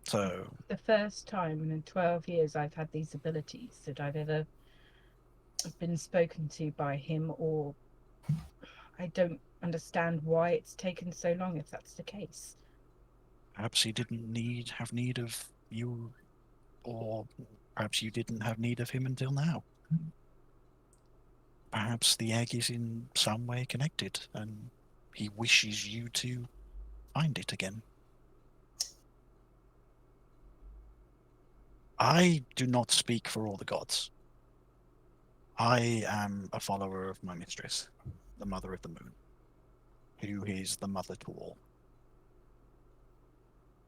So, The first time in 12 years I've had these abilities that I've ever been spoken to by him, or I don't understand why it's taken so long if that's the case. Perhaps he didn't have need of you, or perhaps you didn't have need of him until now. Perhaps the egg is in some way connected, and he wishes you to find it again. I do not speak for all the gods. I am a follower of my mistress, the Mother of the Moon, who is the mother to all.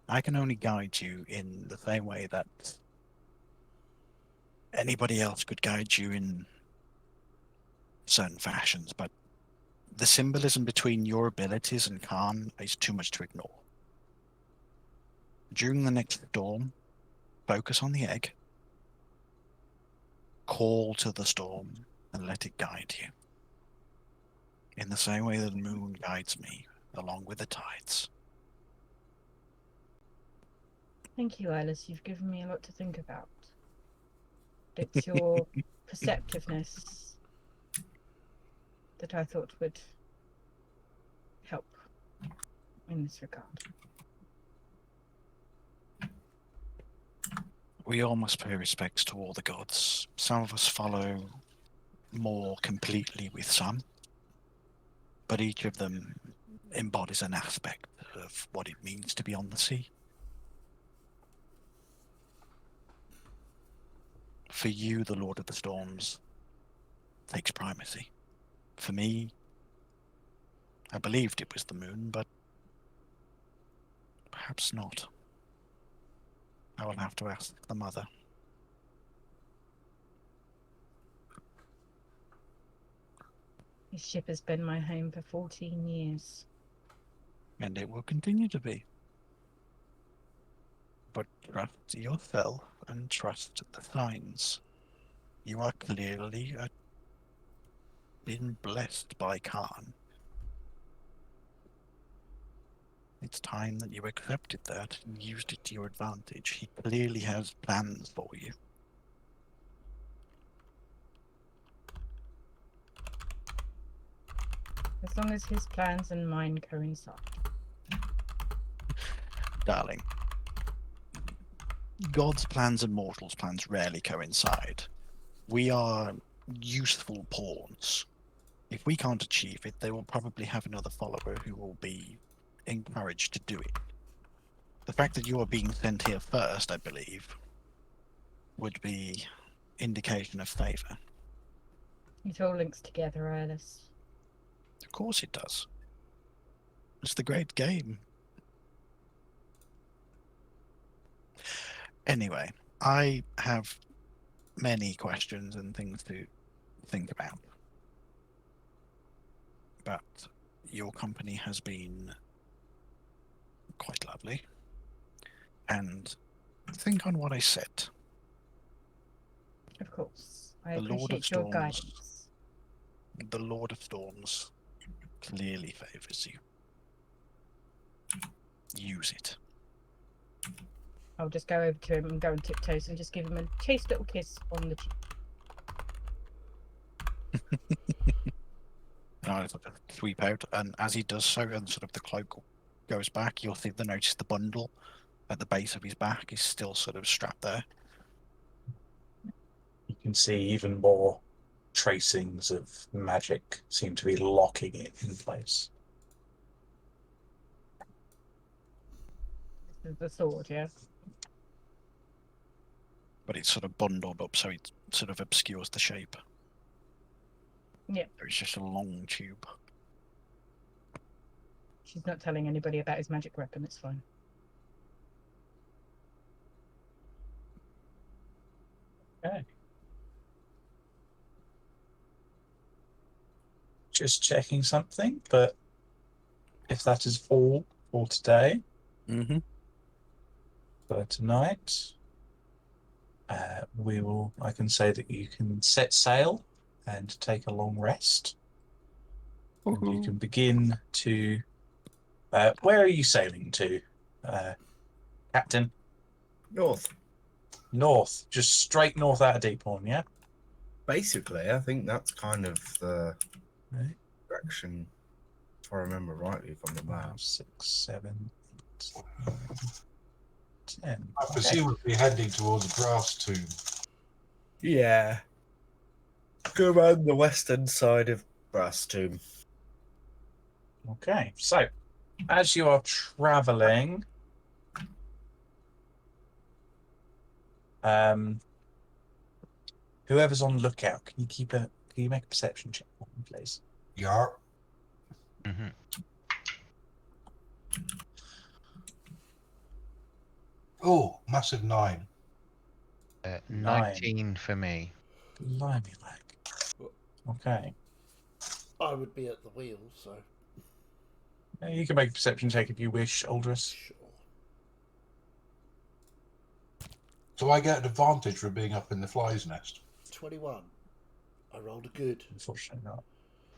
I can only guide you in the same way that anybody else could guide you in certain fashions, but the symbolism between your abilities and Khan is too much to ignore. During the next storm, focus on the egg, call to the storm, and let it guide you. In the same way that the moon guides me, along with the tides. Thank you, Alice. You've given me a lot to think about. It's your perceptiveness that I thought would help in this regard. We all must pay respects to all the gods. Some of us follow more completely with some, but each of them embodies an aspect of what it means to be on the sea. For you, the Lord of the Storms takes primacy. For me, I believed it was the moon, but perhaps not. I will have to ask the mother. This ship has been my home for 14 years. And it will continue to be. But trust yourself and trust the signs. You are clearly been blessed by Khan. It's time that you accepted that and used it to your advantage. He clearly has plans for you. As long as his plans and mine coincide. Darling, God's plans and mortals' plans rarely coincide. We are useful pawns. If we can't achieve it, they will probably have another follower who will be encouraged to do it. The fact that you are being sent here first, I believe, would be indication of favour. It all links together, Alice. Of course it does. It's the great game. Anyway, I have many questions and things to think about. But your company has been quite lovely. And think on what I said. Of course. I The Lord of appreciate your Storms. guidance. The Lord of Storms clearly favours you. Use it. I'll just go over to him and go on tiptoes and just give him a chaste little kiss on the cheek. And I sort of sweep out, and as he does so, and sort of the cloak goes back, you'll notice the bundle at the base of his back is still sort of strapped there. You can see even more tracings of magic seem to be locking it in place. This is the sword, yeah? But it's sort of bundled up, so it sort of obscures the shape. Yeah. It's just a long tube. She's not telling anybody about his magic weapon, it's fine. Okay. Just checking something, but if that is all for today, Mm-hmm. for tonight, I can say that you can set sail and take a long rest. And you can begin to... where are you sailing to, Captain? North. North. Just straight north out of Deephorn, yeah? Basically, I think that's kind of the Right. direction, if I remember rightly from the map. 5, 6, 7, 10. I presume we'll be heading towards the grass tomb. Yeah. Go around the western side of Brass Tomb. Okay, so as you are traveling, whoever's on lookout, can you make a perception check for me, please? Yeah. Mm-hmm. Oh, massive 9. 19 for me. Blimey, like. Okay. I would be at the wheel, so You can make a perception check if you wish, Aldous. sure. So I get an advantage for being up in the fly's nest. 21. I rolled a good. Unfortunately not.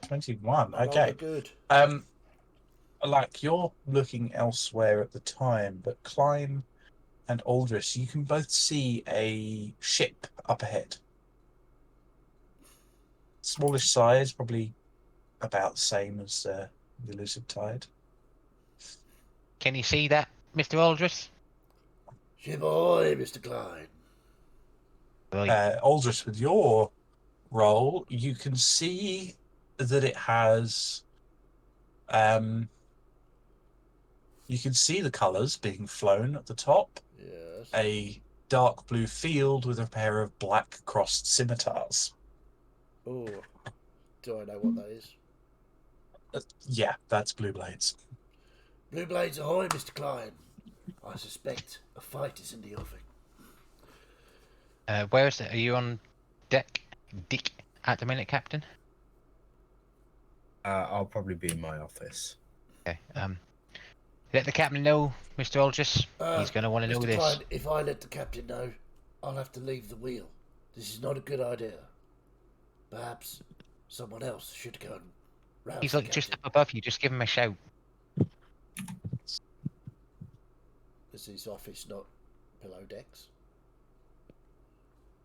21, I rolled okay. a good. Like, you're looking elsewhere at the time, but Klein and Aldous, you can both see a ship up ahead. Smallish size, probably about the same as the Elusive Tide. Can you see that, Mr. Aldrich? Ship ahoy, Mr. Klein. Right. Aldous, with your roll, you can see that it has... you can see the colours being flown at the top. Yes. A dark blue field with a pair of black crossed scimitars. Oh, do I know what that is? Yeah, that's Blue Blades. Blue Blades ahoy, Mr. Klein. I suspect a fight is in the offing. Where is it? Are you on deck, Dick, at the minute, Captain? I'll probably be in my office. Okay. Let the captain know, Mr. Aldrich. He's going to want to know Mr. this. Klein, if I let the captain know, I'll have to leave the wheel. This is not a good idea. Perhaps someone else should go and rouse He's the like just up captain. above you. Just give him a shout. Is his office not below decks?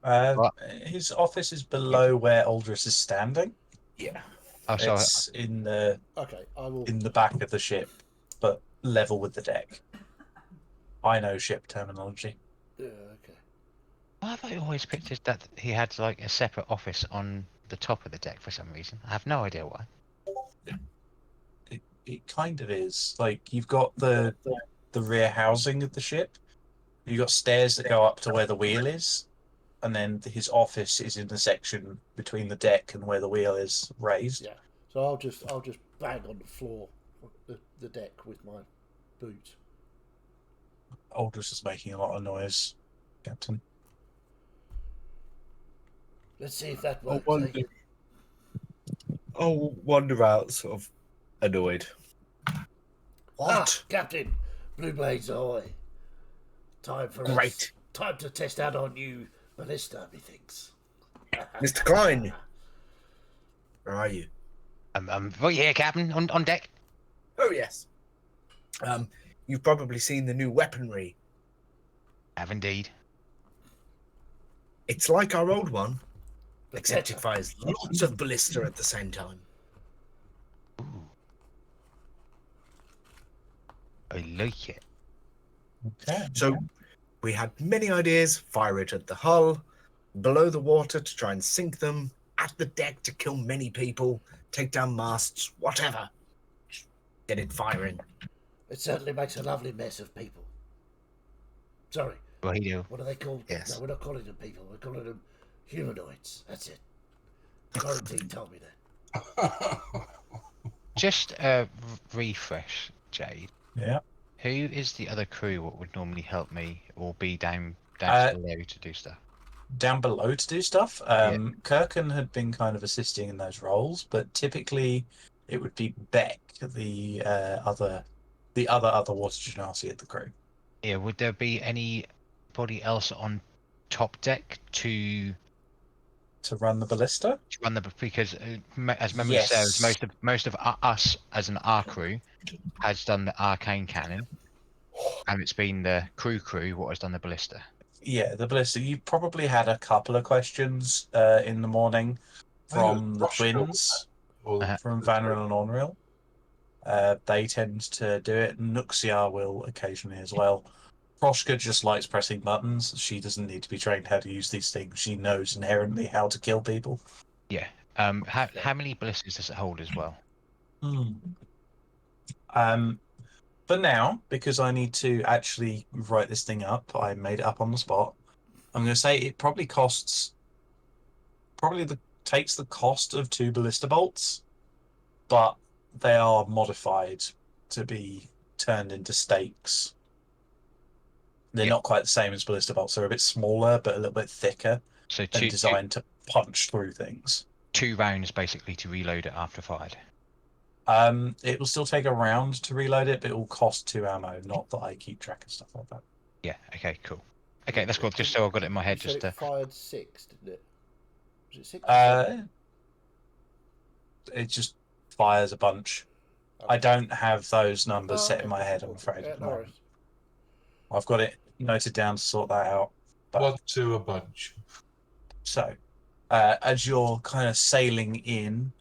What? His office is below where Aldous is standing. Yeah. Oh, sorry. It's in the Okay, I will. back of the ship, but level with the deck. I know ship terminology. Yeah, okay. I thought he always pictured that he had like a separate office on the top of the deck for some reason. I have no idea why. It kind of is. Like, you've got the rear housing of the ship. You've got stairs that go up to where the wheel is, and then his office is in the section between the deck and where the wheel is raised. Yeah. So I'll just bang on the floor, the deck with my boot. Aldous is making a lot of noise, Captain. Let's see if that I'll works. wander, Eh? I'll wander out, sort of annoyed. What? Ah, Captain, Blue Blades ahoy! Time for us. Great. Time to test out our new ballista, methinks. Mr. Klein, where are you? I'm right here, Captain, on deck. Oh, yes. You've probably seen the new weaponry. Have indeed. It's like our old one, But except it better. fires lots of ballista at the same time. Ooh. I like it. Okay. So we had many ideas: fire it at the hull, below the water to try and sink them, at the deck to kill many people, take down masts, whatever. Just get it firing. It certainly makes a lovely mess of people. Sorry, Right, you. what are they called? Yes. No, we're not calling them people. We're calling them humanoids. That's it. Quarantine told me that. Just a refresh, Jade. Yeah. Who is the other crew? What would normally help me or be down Uh, to the area to do stuff? Down below to do stuff. Yeah. Kirkin had been kind of assisting in those roles, but typically it would be Beck, the other water genasi at the crew. Yeah. Would there be anybody else on top deck to run the ballista? run the because as memory serves, Yes. most of us as an R crew has done the arcane cannon, and it's been the crew what has done the ballista. Yeah, the ballista. You probably had a couple of questions in the morning from the Rushed over twins, Or Uh-huh. from Vanril and Onril. They tend to do it. Nuxia will occasionally as well. Proshka just likes pressing buttons. She doesn't need to be trained how to use these things. She knows inherently how to kill people. Yeah. How many ballistas does it hold as well? For now, because I need to actually write this thing up, I made it up on the spot. I'm going to say it probably takes the cost of 2 ballista bolts, but they are modified to be turned into stakes. They're not quite the same as ballista bolts. They're a bit smaller, but a little bit thicker, So and designed to punch through things. 2 rounds basically to reload it after fired. It will still take a round to reload it, but it will cost 2 ammo. Not that I keep track of stuff like that. Yeah. Okay. Cool. Okay, that's cool. Just so I've got it in my head. You said Just it fired 6, didn't it? Was it 6? It just fires a bunch. I don't have those numbers set in my head, I'm afraid. Yeah, no worries. I've got it noted down to sort that out. But, 1, 2, a bunch. so, as you're kind of sailing in,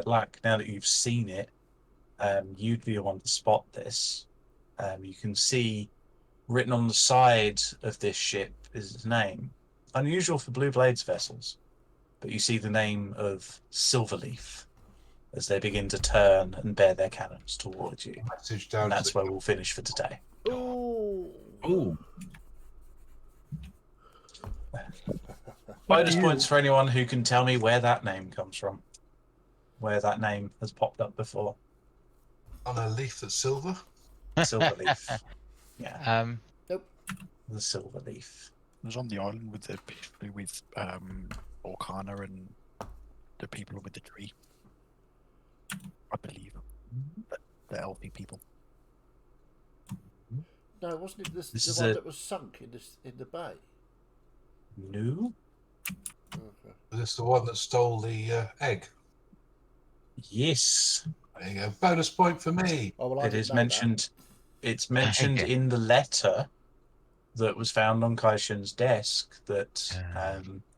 like now that you've seen it, you'd be the one to spot this. You can see written on the side of this ship is its name. Unusual for Blue Blades vessels, but you see the name of Silverleaf as they begin to turn and bear their cannons towards you. Message down And to that's the where we'll finish for today. Ooh. Ooh. Bonus points for anyone who can tell me where that name comes from. Where that name has popped up before. on a leaf that's silver. Silverleaf. Yeah, Nope. the Silverleaf. It was on the island with the Orkana and the people with the tree. I believe the elfy people. No, wasn't it This the is one a- that was sunk in the bay? No? Okay. Is this the one that stole the egg? Yes. There you go. Bonus point for me. Oh well, I It didn't is know that. mentioned. It's mentioned Yeah. in the letter that was found on Kaishin's desk that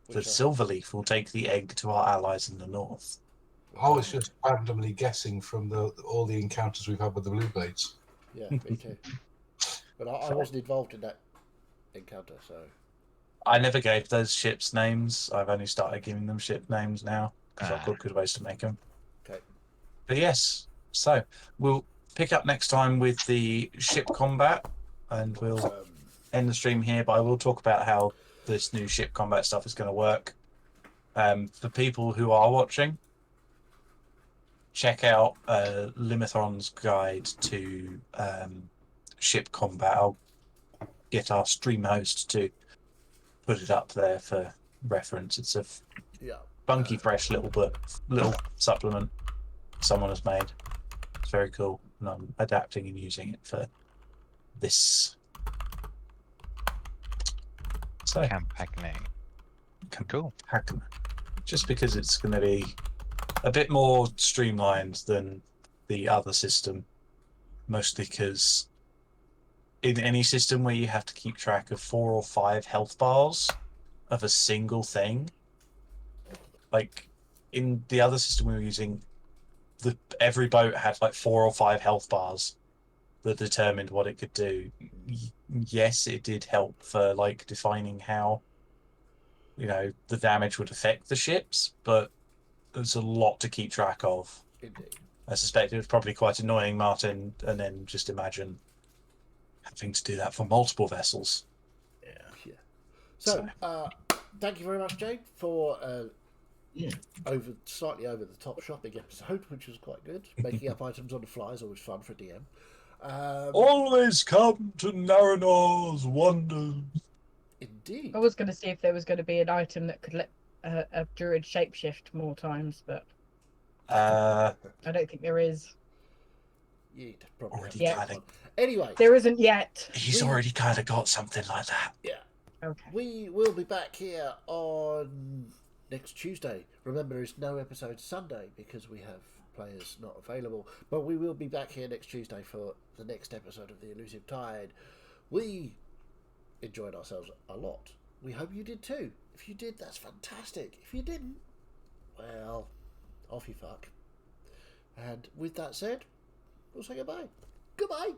the Which Silverleaf will take the egg to our allies in the north. I was just randomly guessing from all the encounters we've had with the Blue Blades. Yeah, me too. But I wasn't involved in that encounter, so. I never gave those ships names. I've only started giving them ship names now because I've got good ways to make them. Okay. But yes, so we'll pick up next time with the ship combat, and we'll end the stream here. But I will talk about how this new ship combat stuff is going to work. For people who are watching, check out Limithron's guide to ship combat. I'll get our stream host to put it up there for reference. It's a funky, fresh little supplement someone has made. It's very cool, and I'm adapting and using it for this. So, Campaigning. Cool. just because it's going to be a bit more streamlined than the other system, mostly because in any system where you have to keep track of 4 or 5 health bars of a single thing, like in the other system we were using, every boat had like 4 or 5 health bars that determined what it could do. Yes, it did help for like defining how, the damage would affect the ships, but there's a lot to keep track of. Indeed. I suspect it was probably quite annoying, Martin, and then just imagine having to do that for multiple vessels. Yeah. So, thank you very much, Jade, for slightly over the top shopping episode, which was quite good. Making up items on the fly is always fun for DM. Always come to Naranor's wonders. Indeed. I was going to see if there was going to be an item that could let a druid shapeshift more times, but I don't think there is. You'd probably Already have got one. it. Anyway, There isn't yet. He's already kind of got something like that. yeah. Okay. We will be back here on next Tuesday. Remember, there is no episode Sunday because we have players not available. But we will be back here next Tuesday for the next episode of the Elusive Tide. We enjoyed ourselves a lot. We hope you did too. If you did, that's fantastic. If you didn't, well, off you fuck. And with that said, we'll say goodbye. Goodbye.